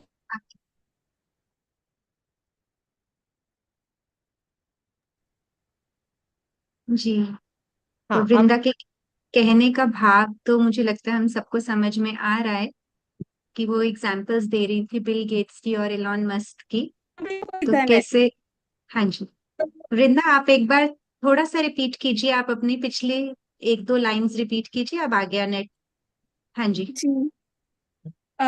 जी, तो हाँ अब। वृंदा के कहने का भाव तो मुझे लगता है हम सबको समझ में आ रहा है कि वो एग्जाम्पल्स दे रही थी बिल गेट्स की और एलॉन मस्क की। कोई तो धन है। कैसे, हाँ जी, वृंदा आप एक बार थोड़ा सा रिपीट कीजिए, आप अपनी पिछली 1-2 लाइंस रिपीट कीजिए, अब आ गया नेट। हाँ जी। जी। अ,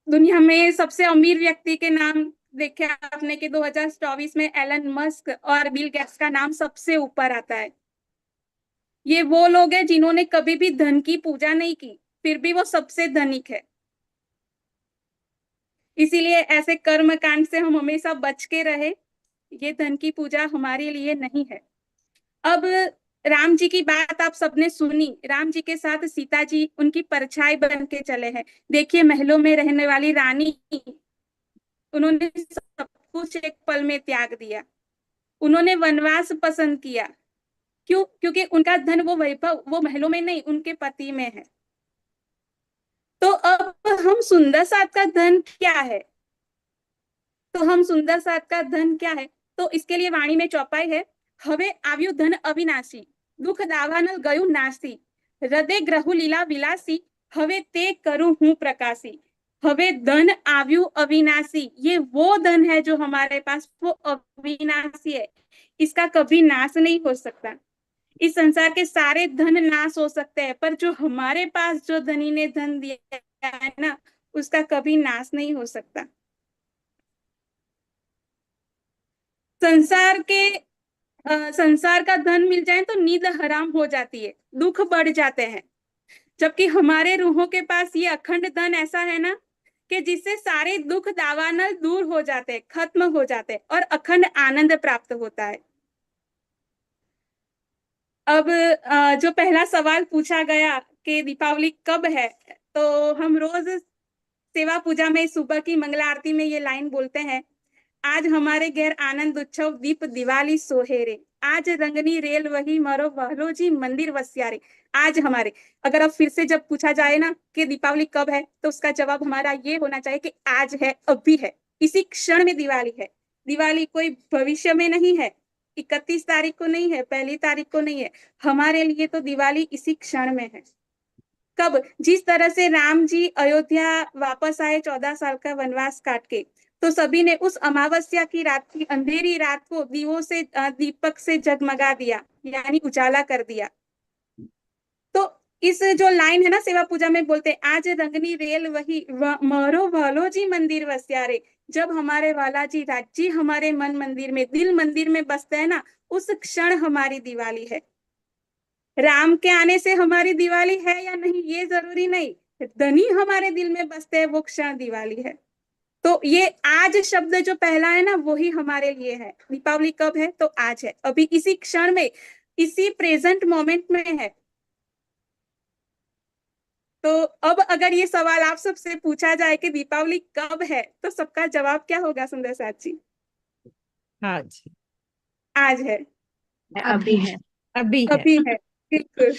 दुनिया में सबसे अमीर व्यक्ति के नाम देखे आपने कि 2024 में एलन मस्क और बिल गेट्स का नाम सबसे ऊपर आता है। ये वो लोग हैं जिन्होंने कभी भी धन की पूजा नहीं की, फिर भी वो सबसे धनिक है। इसीलिए ऐसे कर्म कांड से हम हमेशा बच के रहे। ये धन की पूजा हमारे लिए नहीं है। अब राम जी की बात आप सबने सुनी। राम जी के साथ सीता जी उनकी परछाई बन के चले हैं। देखिए, महलों में रहने वाली रानी, उन्होंने सब कुछ एक पल में त्याग दिया। उन्होंने वनवास पसंद किया। क्यों? क्योंकि उनका धन, वो वैभव, वो महलों में नहीं, उनके पति में है। तो अब हम सुंदर साथ का धन क्या है? तो हम सुंदर साथ का धन क्या है? तो इसके लिए वाणी में चौपाई है। હવે આવ્યું ધન અવિનાશી, દુઃખ દાવાનલ ગયું નાસી, હૃદય ગ્રહુ લીલા વિલાસી, હવે તે કરું હું प्रकाशी। हवे धन आव्यू अविनाशी, ये वो धन है जो हमारे पास वो अविनाशी है, इसका कभी नाश नहीं हो सकता। इस संसार के सारे धन नाश हो सकते हैं, पर जो हमारे पास जो धनी ने धन दिया है ना, उसका कभी नाश नहीं हो सकता। संसार का धन मिल जाए तो नींद हराम हो जाती है, दुख बढ़ जाते हैं, जबकि हमारे रूहों के पास ये अखंड धन ऐसा है ना कि जिससे सारे दुख दावानल दूर हो जाते हैं, खत्म हो जाते हैं और अखंड आनंद प्राप्त होता है। अब जो पहला सवाल पूछा गया कि दीपावली कब है, तो हम रोज सेवा पूजा में सुबह की मंगला आरती में ये लाइन बोलते हैं, आज हमारे घर आनंद उत्सव दीप दिवाली सोहेरे, आज रंगनी रेल वही मरो वहलो जी मंदिर वस्यारे। आज हमारे, अगर अब फिर से जब पूछा जाए ना कि दीपावली कब है, तो उसका जवाब हमारा ये होना चाहिए कि आज है, अभी है, इसी क्षण में दिवाली है। दिवाली कोई भविष्य में नहीं है, 31 तारीख को नहीं है, 1 तारीख को नहीं है, हमारे लिए तो दिवाली इसी क्षण में है। कब? जिस तरह से राम जी अयोध्या वापस आए 14 साल का वनवास काट के, तो सभी ने उस अमावस्या की रात की अंधेरी रात को दीवों से दीपक से जगमगा दिया, यानी उजाला कर दिया। तो इस जो लाइन है ना सेवा पूजा में बोलते, आज रंगनी रेल वही मरो वालो जी मंदिर वस्यारे, जब हमारे वाला जी राज्य हमारे मन मंदिर में, दिल मंदिर में बसते हैं ना, उस क्षण हमारी दिवाली है। राम के आने से हमारी दिवाली है या नहीं ये जरूरी नहीं, धनी हमारे दिल में बसते हैं, वो क्षण दिवाली है। तो ये आज शब्द जो पहला है ना, वही हमारे लिए है। दीपावली कब है? तो आज है, अभी इसी क्षण में, इसी प्रेजेंट मोमेंट में है। तो अब अगर ये सवाल आप सबसे पूछा जाए कि दीपावली कब है, तो सबका जवाब क्या होगा सुंदर साथ जी? आज। आज है, अभी है। अभी है। अभी है, बिल्कुल।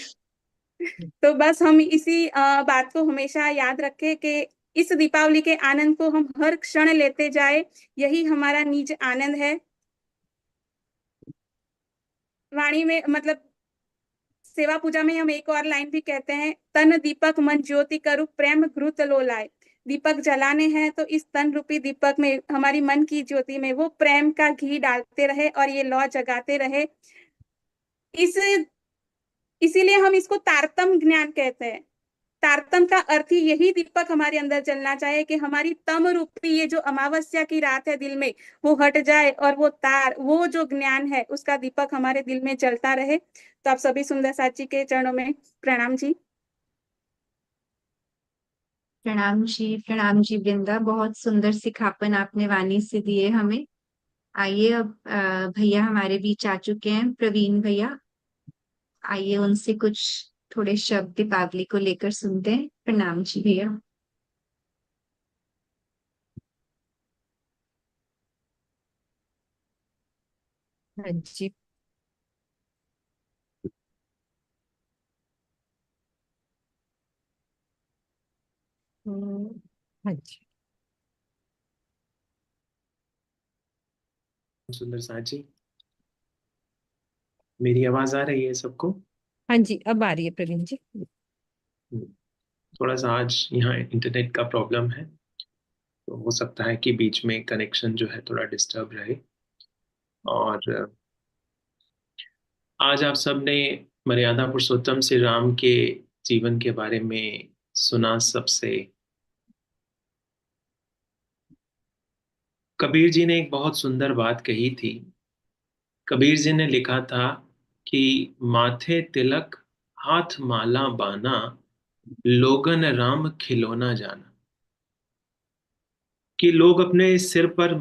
तो बस हम इसी बात को हमेशा याद रखें कि इस दीपावली के आनंद को हम हर क्षण लेते जाए, यही हमारा निज आनंद है। वाणी में मतलब सेवा पूजा में हम एक और लाइन भी कहते हैं, तन दीपक मन ज्योति करु प्रेम घृत लो लाए। दीपक जलाने हैं तो इस तन रूपी दीपक में, हमारी मन की ज्योति में वो प्रेम का घी डालते रहे और ये लौ जगाते रहे। इस इसीलिए हम इसको तारतम ज्ञान कहते हैं। तारतम का अर्थ ही यही दीपक हमारे अंदर जलना चाहिए कि हमारी तम रूपी ये जो अमावस्या की रात है दिल में, वो हट जाए और वो तार, वो जो ज्ञान है उसका दीपक हमारे दिल में जलता रहे। तो आप सभी सुंदर साथ जी के चरणों में प्रणाम जी। प्रणाम जी वृंदा, बहुत सुंदर सिखापन आपने वाणी से दिए हमें। आइए अब भैया हमारे बीच आ चुके हैं, प्रवीण भैया, आइए उनसे कुछ थोड़े शब्द दीपावली को लेकर सुनते हैं। प्रणाम जी भैया। हाँ जी। हाँ जी। सुंदर साथ जी, मेरी आवाज आ रही है सबको? हाँ जी, अब आ रही है प्रवीण जी। थोड़ा सा आज यहाँ इंटरनेट का प्रॉब्लम है, तो हो सकता है कि बीच में कनेक्शन जो है थोड़ा डिस्टर्ब रहे। और आज आप सबने मर्यादा पुरुषोत्तम श्री राम के जीवन के बारे में सुना सबसे। कबीर जी ने एक बहुत सुंदर बात कही थी। कबीर जी ने लिखा था कि माथे तिलक हाथ माला बाना, लोगन राम खिलौना जाना। कि लोग अपने सिर पर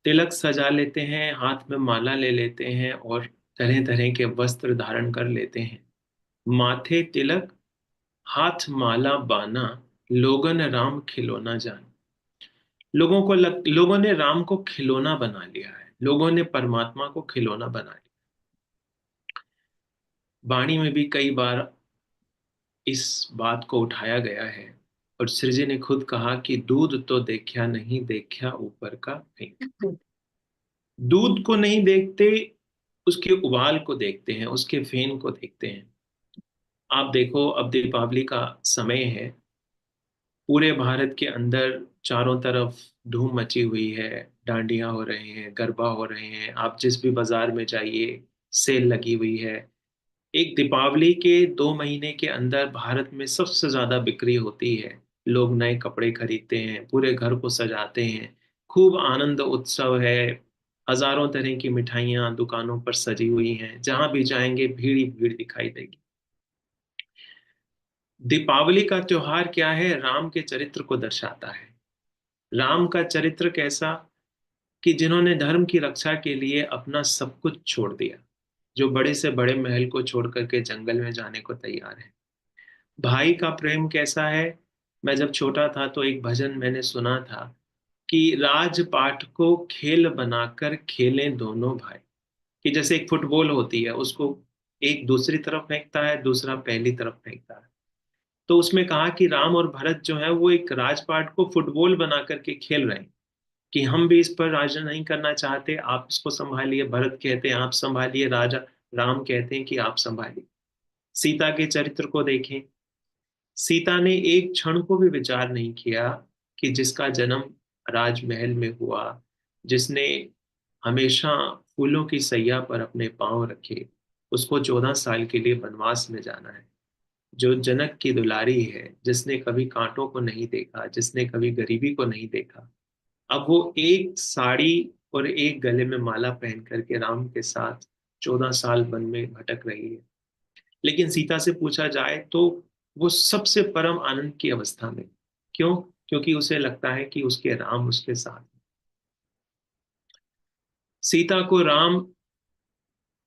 तिलक सजा लेते हैं, हाथ में माला ले लेते हैं और तरह तरह के वस्त्र धारण कर लेते हैं। माथे तिलक हाथ माला बाना, लोगन राम खिलौना जाना। लोगों ने राम को खिलौना बना लिया है, लोगों ने परमात्मा को खिलौना बना लिया। वाणी में भी कई बार इस बात को उठाया गया है और श्री जी ने खुद कहा कि दूध तो देखा नहीं, देखा ऊपर का फेंक। दूध को नहीं देखते उसके उबाल को देखते हैं, उसके फेन को देखते हैं। आप देखो, अब दीपावली का समय है, पूरे भारत के अंदर चारों तरफ धूम मची हुई है, डांडिया हो रहे हैं, गरबा हो रहे हैं, आप जिस भी बाजार में जाइए सेल लगी हुई है। एक दीपावली के 2 महीने के अंदर भारत में सबसे ज्यादा बिक्री होती है। लोग नए कपड़े खरीदते हैं, पूरे घर को सजाते हैं, खूब आनंद उत्सव है। हजारों तरह की मिठाइयाँ दुकानों पर सजी हुई हैं, जहां भी जाएंगे भीड़ ही भीड़ दिखाई देगी। दीपावली का त्योहार क्या है? राम के चरित्र को दर्शाता है। राम का चरित्र कैसा? कि जिन्होंने धर्म की रक्षा के लिए अपना सब कुछ छोड़ दिया, जो बड़े से बड़े महल को छोड़ करके जंगल में जाने को तैयार है। भाई का प्रेम कैसा है? मैं जब छोटा था तो एक भजन मैंने सुना था कि राजपाट को खेल बनाकर खेलें दोनों भाई। कि जैसे एक फुटबॉल होती है, उसको एक दूसरी तरफ फेंकता है, दूसरा पहली तरफ फेंकता है। तो उसमें कहा कि राम और भरत जो है वो एक राजपाट को फुटबॉल बना करके खेल रहे हैं, कि हम भी इस पर राज नहीं करना चाहते, आप इसको संभालिए। भरत कहते हैं आप संभालिए, राजा राम कहते हैं कि आप संभालिए। सीता के चरित्र को देखें, सीता ने एक क्षण को भी विचार नहीं किया कि जिसका जन्म राजमहल में हुआ, जिसने हमेशा फूलों की सैया पर अपने पांव रखे, उसको 14 साल के लिए वनवास में जाना है। जो जनक की दुलारी है, जिसने कभी कांटों को नहीं देखा, जिसने कभी गरीबी को नहीं देखा, अब वो एक साड़ी और एक गले में माला पहन करके राम के साथ 14 साल वन में भटक रही है। लेकिन सीता से पूछा जाए तो वो सबसे परम आनंद की अवस्था में। क्यों? क्योंकि उसे लगता है कि उसके राम उसके साथ हैं। सीता को राम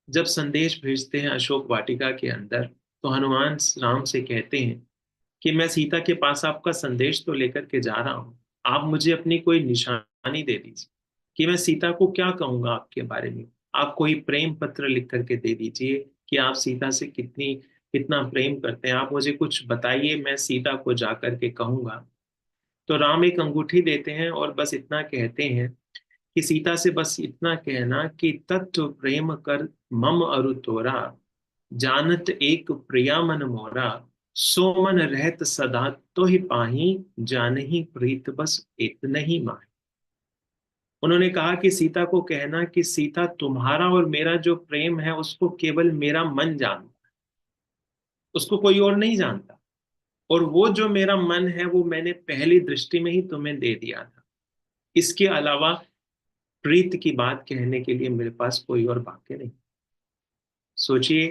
जब संदेश भेजते हैं अशोक वाटिका के अंदर, तो हनुमान राम से कहते हैं कि मैं सीता के पास आपका संदेश तो लेकर के जा रहा हूं, आप मुझे अपनी कोई निशानी दे दीजिए कि मैं सीता को क्या कहूंगा आपके बारे में। आप कोई प्रेम पत्र लिख करके दे दीजिए कि आप सीता से कितना प्रेम करते हैं, आप मुझे कुछ बताइए, मैं सीता को जा करके कहूंगा। तो राम एक अंगूठी देते हैं और बस इतना कहते हैं कि सीता से बस इतना कहना कि तत्व प्रेम कर मम अरु तोरा, जानत एक प्रिया मन मोरा, सो मन रहत सदा तो ही पाही, जानही प्रीत बस इतना ही माही। उन्होंने कहा कि सीता को कहना कि सीता, तुम्हारा और मेरा जो प्रेम है उसको केवल मेरा मन जानता, उसको कोई और नहीं जानता। और वो जो मेरा मन है वो मैंने पहली दृष्टि में ही तुम्हें दे दिया था। इसके अलावा प्रीत की बात कहने के लिए मेरे पास कोई और वाक्य नहीं। सोचिए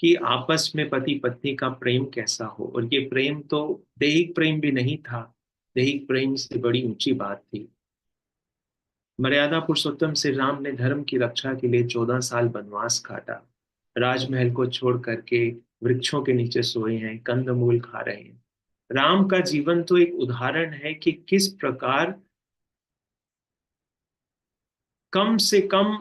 कि आपस में पति पत्नी का प्रेम कैसा हो, और ये प्रेम तो दैहिक प्रेम भी नहीं था, दैहिक प्रेम से बड़ी ऊंची बात थी। मर्यादा पुरुषोत्तम श्री राम ने धर्म की रक्षा के लिए 14 साल वनवास काटा, राजमहल को छोड़ करके वृक्षों के नीचे सोए हैं, कंदमूल खा रहे हैं। राम का जीवन तो एक उदाहरण है कि किस प्रकार कम से कम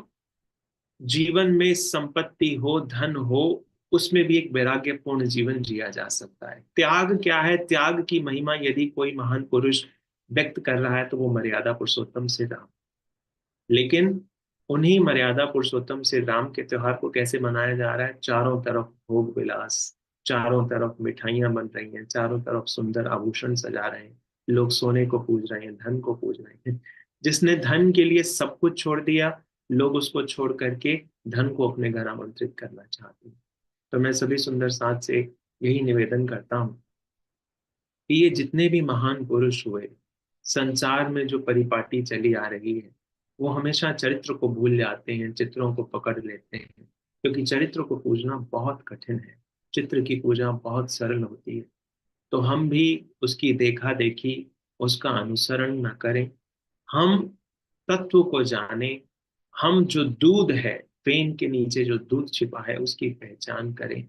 जीवन में संपत्ति हो, धन हो, उसमें भी एक वैराग्यपूर्ण जीवन जिया जा सकता है। त्याग क्या है? त्याग की महिमा यदि कोई महान पुरुष व्यक्त कर रहा है तो वो मर्यादा पुरुषोत्तम श्री राम। लेकिन उन्हीं मर्यादा पुरुषोत्तम श्री राम के त्योहार को कैसे मनाया जा रहा है? चारों तरफ भोग विलास, चारों तरफ मिठाइयां बन रही हैं, चारों तरफ सुंदर आभूषण सजा रहे हैं, लोग सोने को पूज रहे हैं, धन को पूज रहे हैं। जिसने धन के लिए सब कुछ छोड़ दिया, लोग उसको छोड़ करके धन को अपने घर आमंत्रित करना चाहते हैं। तो मैं सभी सुंदर साथ से यही निवेदन करता हूँ कि ये जितने भी महान पुरुष हुए, संसार में जो परिपाटी चली आ रही है, वो हमेशा चरित्र को भूल जाते हैं, चित्रों को पकड़ लेते हैं, क्योंकि चरित्र को पूजना बहुत कठिन है, चित्र की पूजा बहुत सरल होती है। तो हम भी उसकी देखा देखी, उसका अनुसरण न करें, हम तत्व को जाने, हम जो दूध है, फेन के नीचे जो दूध छिपा है उसकी पहचान करें,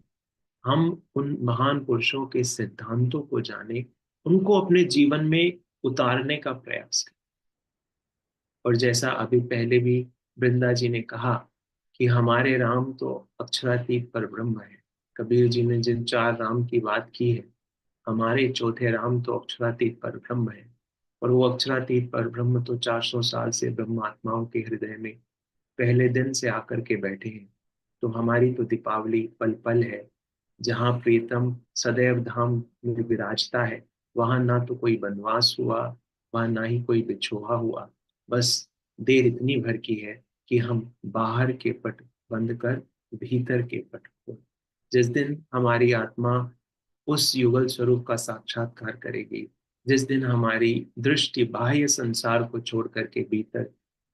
हम उन महान पुरुषों के सिद्धांतों को जाने, उनको अपने जीवन में उतारने का प्रयास करें। और जैसा अभी पहले भी वृंदा जी ने कहा कि हमारे राम तो अक्षरातीत पर ब्रह्म है। कबीर जी ने जिन 4 राम की बात की है, हमारे चौथे राम तो अक्षरातीत पर ब्रह्म है। और वो अक्षरातीत पर ब्रह्म तो 400 साल से ब्रह्म आत्माओं के हृदय में पहले दिन से आकर के बैठे हैं। तो हमारी तो दीपावली पल पल है। जहाँ प्रीतम सदैव धाम में विराजता है, वहां ना तो कोई वनवास हुआ, वहां ना ही कोई बिछोहा हुआ। बस देर इतनी भर की है कि हम बाहर के पट बंद कर भीतर के पट खोल। जिस दिन हमारी आत्मा उस युगल स्वरूप का साक्षात्कार करेगी, जिस दिन हमारी दृष्टि बाह्य संसार को छोड़ करके भीतर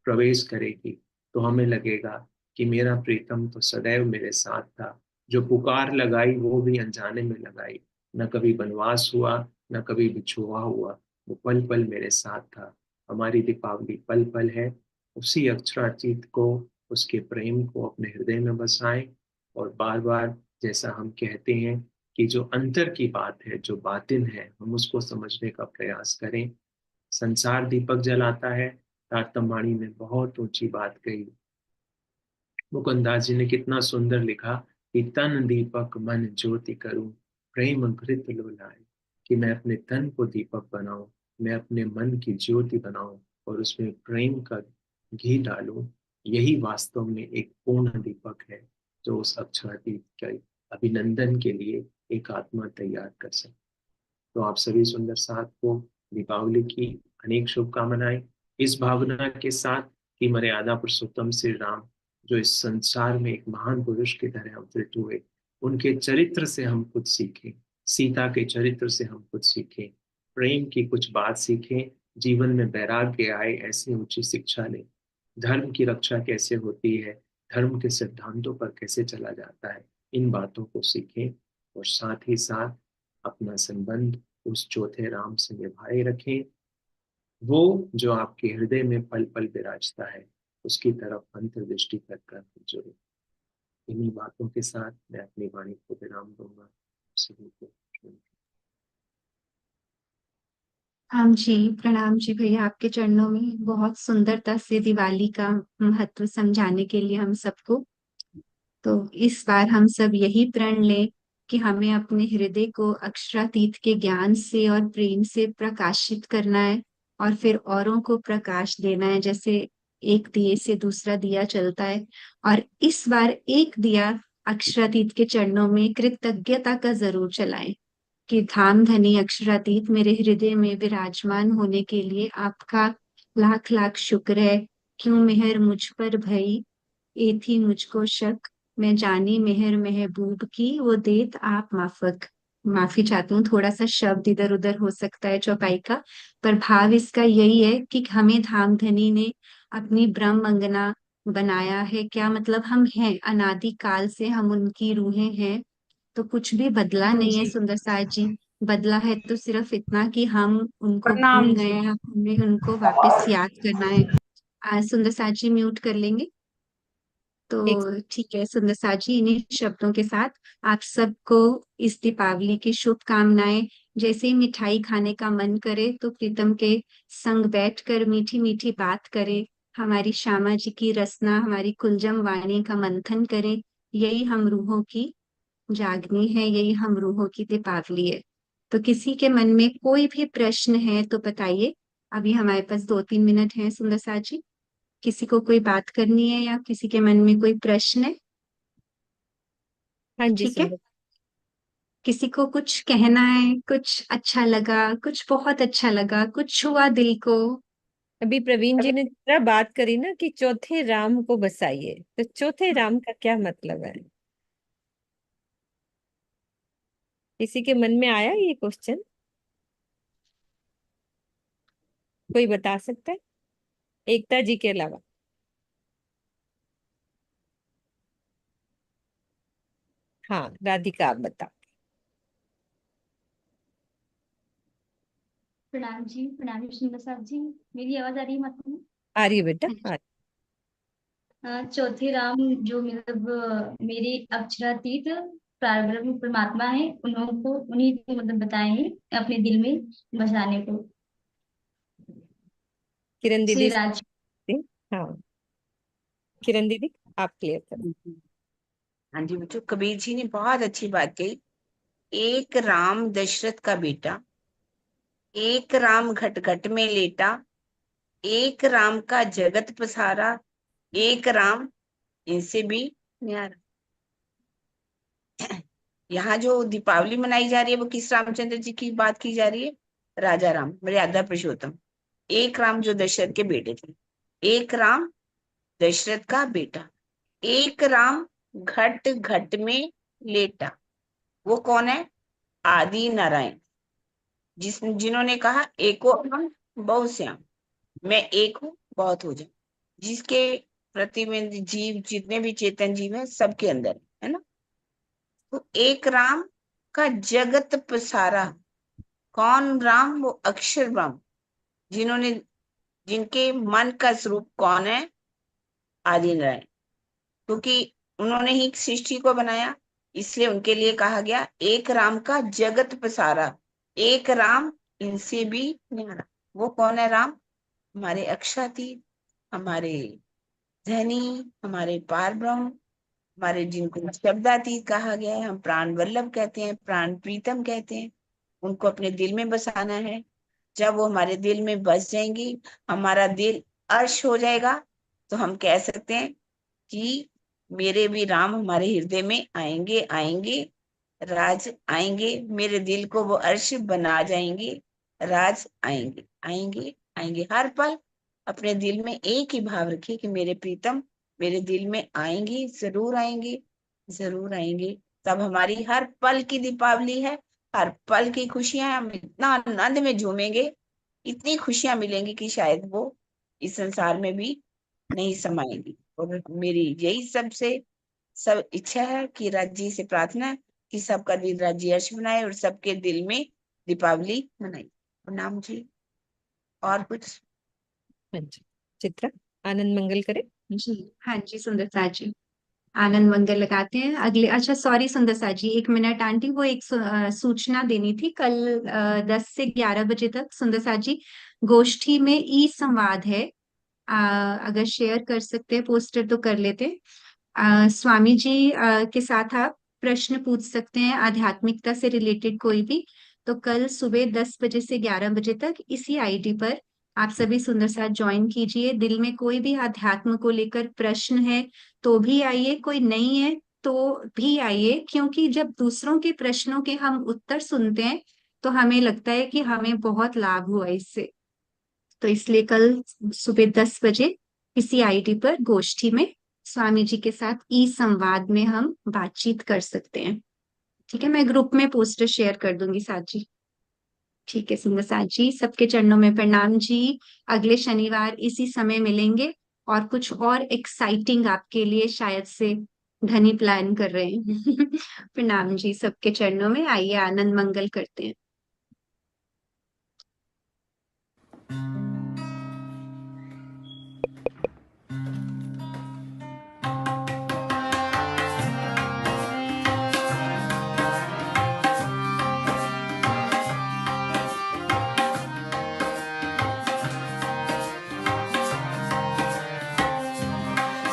प्रवेश करेगी, तो हमें लगेगा कि मेरा प्रीतम तो सदैव मेरे साथ था। जो पुकार लगाई वो भी अनजाने में लगाई, न कभी वनवास हुआ, न कभी बिछोहा हुआ, वो पल पल मेरे साथ था। हमारी दीपावली पल पल है। उसी अक्षरातीत को, उसके प्रेम को अपने हृदय में बसाएं, और बार बार जैसा हम कहते हैं कि जो अंतर की बात है, जो बातिन है, हम उसको समझने का प्रयास करें। संसार दीपक जलाता है, तारतम्बाणी ने बहुत ऊंची बात कही। मुकुंदास जी ने कितना सुंदर लिखा कि तन दीपक मन ज्योति करूं, प्रेम घृत लोलाए। कि मैं अपने तन को दीपक बनाऊं, मैं अपने मन की ज्योति बनाऊं, और उसमें प्रेम का घी डालूं। यही वास्तव में एक पूर्ण दीपक है, जो उस अक्षरातीत के अभिनंदन के लिए एक आत्मा तैयार कर सके। तो आप सभी सुंदर साथ को दीपावली की अनेक शुभकामनाएं, इस भावना के साथ कि मर्यादा पुरुषोत्तम श्री राम जो इस संसार में एक महान पुरुष की तरह अवतरित हुए, उनके चरित्र से हम कुछ सीखें, सीता के चरित्र से हम कुछ सीखें, प्रेम की कुछ बात सीखें, जीवन में वैराग्य आए ऐसी ऊंची शिक्षा लें, धर्म की रक्षा कैसे होती है, धर्म के सिद्धांतों पर कैसे चला जाता है, इन बातों को सीखें, और साथ ही साथ अपना संबंध उस चौथे राम से निभाए रखें। वो जो आपके हृदय में पल पल विराजता है, उसकी तरफ अंतर्दृष्टि कर जुड़े। इन्हीं बातों के साथ मैं अपनी वाणी को विराम दूंगा। सभी को हाँ जी, प्रणाम जी भैया आपके चरणों में। बहुत सुंदरता से दिवाली का महत्व समझाने के लिए हम सबको। तो इस बार हम सब यही प्रण लें कि हमें अपने हृदय को अक्षरातीत के ज्ञान से और प्रेम से प्रकाशित करना है, और फिर औरों को प्रकाश देना है, जैसे एक दिए से दूसरा दिया चलता है। और इस बार एक दिया अक्षरातीत के चरणों में कृतज्ञता का जरूर जलाएं कि धाम धनी अक्षरातीत मेरे हृदय में विराजमान होने के लिए आपका लाख लाख शुक्र है। क्यों मेहर मुझ पर भई, ए थी मुझको शक, मैं जानी मेहर महबूब की, वो देत आप माफक। माफी चाहती हूँ, थोड़ा सा शब्द इधर उधर हो सकता है चौपाई का, पर भाव इसका यही है कि हमें धाम धनी ने अपनी ब्रह्म अंगना बनाया है। क्या मतलब, हम हैं अनादि काल से, हम उनकी रूहें हैं। तो कुछ भी बदला नहीं है जी। सुंदर साज जी। बदला है तो सिर्फ इतना कि हम उनको भूल प्रणाम गए जी। हैं, हमें उनको वापस याद करना है। सुंदर साज जी म्यूट कर लेंगे। एक तो ठीक है सुंदर साज जी, इन्हीं शब्दों के साथ आप सबको इस दीपावली की शुभकामनाएं। जैसे ही मिठाई खाने का मन करे तो प्रीतम के संग बैठकर मीठी मीठी बात करें, हमारी श्यामा जी की रसना, हमारी कुलजम वाणी का मंथन करें। यही हम रूहों की जागनी है, यही हम रूहों की दीपावली है। तो किसी के मन में कोई भी प्रश्न है तो बताइए। अभी हमारे पास 2-3 मिनट हैं सुंदर साथ जी। किसी को कोई बात करनी है या किसी के मन में कोई प्रश्न है? हाँ जी ठीक है। सुंदर। किसी को कुछ कहना है, कुछ अच्छा लगा, कुछ बहुत अच्छा लगा, कुछ छुआ दिल को? अभी प्रवीण जी ने जिस तरह बात करी ना कि चौथे राम को बसाइए, तो चौथे राम का क्या मतलब है? किसी के मन में आया ये क्वेश्चन? कोई बता सकता है एकता जी के अलावा? हाँ राधिका आप बताओ। प्रणाम जी, प्रणाम जी सुंदर साहब जी। मेरी आवाज आ रही है मतलब? आ रही है बेटा, आ रही। चौथे राम जो मतलब मेरे अक्षरातीत पारब्रह्म परमात्मा है, उन्होंने उन्हीं को मतलब बताए हैं अपने दिल में बसाने को। किरण श्री दीदी राज। हाँ किरण दीदी आप क्लियर करो। हाँ जी बच्चों, कबीर जी ने बहुत अच्छी बात कही। एक राम दशरथ का बेटा, एक राम घट घट में लेटा, एक राम का जगत पसारा, एक राम इनसे भी न्यारा। यहाँ जो दीपावली मनाई जा रही है वो किस रामचंद्र जी की बात की जा रही है? राजा राम, मर्यादा पुरुषोत्तम, एक राम जो दशरथ के बेटे थे, एक राम दशरथ का बेटा, एक राम घट घट में लेटा, वो कौन है? आदि नारायण, जिन्होंने कहा एको हम बहु श्याम, मैं एक हूँ बहुत हो जाऊं, जिसके प्रति में जीव जितने भी चेतन जीव है सबके अंदर है ना। तो एक राम का जगत पसारा, कौन राम? वो अक्षर ब्रह्म, जिन्होंने जिनके मन का स्वरूप कौन है? आदि नारायण, क्योंकि उन्होंने ही सृष्टि को बनाया, इसलिए उनके लिए कहा गया एक राम का जगत पसारा, एक राम इनसे भी न्यारा। वो कौन है राम? हमारे अक्षरातीत, हमारे धनी, हमारे पार ब्रह्म, हमारे जिनको शब्दातीत कहा गया है, हम प्राण वल्लभ कहते हैं, प्राण प्रीतम कहते हैं, उनको अपने दिल में बसाना है। जब वो हमारे दिल में बस जाएंगी, हमारा दिल अर्श हो जाएगा, तो हम कह सकते हैं कि मेरे भी राम हमारे हृदय में आएंगे, आएंगे राज आएंगे, मेरे दिल को वो अर्श बना जाएंगे, राज आएंगे, आएंगे, आएंगे। हर पल अपने दिल में एक ही भाव रखिए कि मेरे प्रीतम मेरे दिल में आएंगे, जरूर आएंगे, जरूर आएंगे। तब हमारी हर पल की दीपावली है, हर पल की खुशियां, हम इतना आनंद में झूमेंगे, इतनी खुशियां मिलेंगी कि शायद वो इस संसार में भी नहीं समाएंगी। और मेरी यही सबसे सब इच्छा है कि राज्य से प्रार्थना है कि सबका दिल राज्य यश बनाए और सबके दिल में दीपावली मनाए। प्रणाम जी। और कुछ? हाँ जी, चित्रा आनंद मंगल करे। जी हाँ जी सुंदरता जी, आनंद मंगल लगाते हैं। अगले, अच्छा सॉरी सुंदरता जी, एक मिनट आंटी, वो एक सूचना देनी थी। कल 10 से 11 बजे तक सुंदरता जी गोष्ठी में ई संवाद है। अगर शेयर कर सकते हैं पोस्टर तो कर लेते। स्वामी जी के साथ आप प्रश्न पूछ सकते हैं आध्यात्मिकता से रिलेटेड कोई भी। तो कल सुबह 10 बजे से 11 बजे तक इसी आईडी पर आप सभी सुंदर साथ ज्वाइन कीजिए। दिल में कोई भी आध्यात्म को लेकर प्रश्न है तो भी आइए, कोई नहीं है तो भी आइए, क्योंकि जब दूसरों के प्रश्नों के हम उत्तर सुनते हैं तो हमें लगता है कि हमें बहुत लाभ हुआ इससे। तो इसलिए कल सुबह 10 बजे इसी आईडी पर गोष्ठी में स्वामी जी के साथ ई संवाद में हम बातचीत कर सकते हैं। ठीक है, मैं ग्रुप में पोस्टर शेयर कर दूंगी साथ जी। ठीक है सुंदर साथ जी, सबके चरणों में प्रणाम जी। अगले शनिवार इसी समय मिलेंगे और कुछ और एक्साइटिंग आपके लिए शायद से धनी प्लान कर रहे हैं। प्रणाम जी, सबके चरणों में आइए आनंद मंगल करते हैं।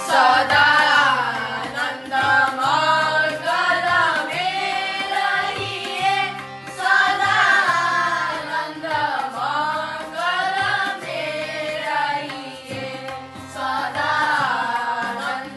सदा आनंद मंगल में रहिए, सदा आनंद मंगल में रहिए, सदा आनंद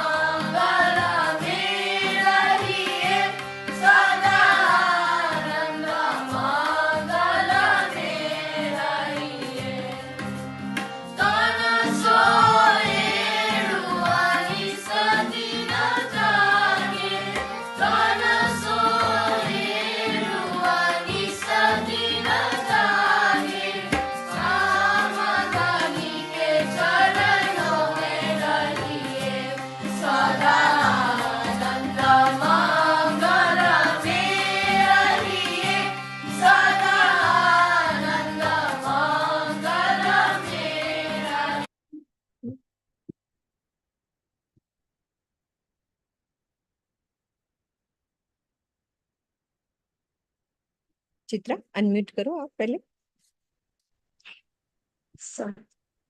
मंगल में रहिए, सदा आनंद मंगल में रहिए। चित्रा अनम्यूट करो आप पहले।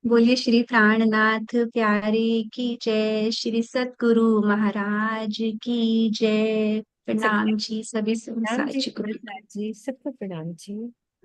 बोलिए श्री प्राणनाथ प्यारे की जय, श्री सतगुरु महाराज की जय। प्रणाम जी सभी प्रणाम जी साची को। सुंदर जी, सबको प्रणाम जी।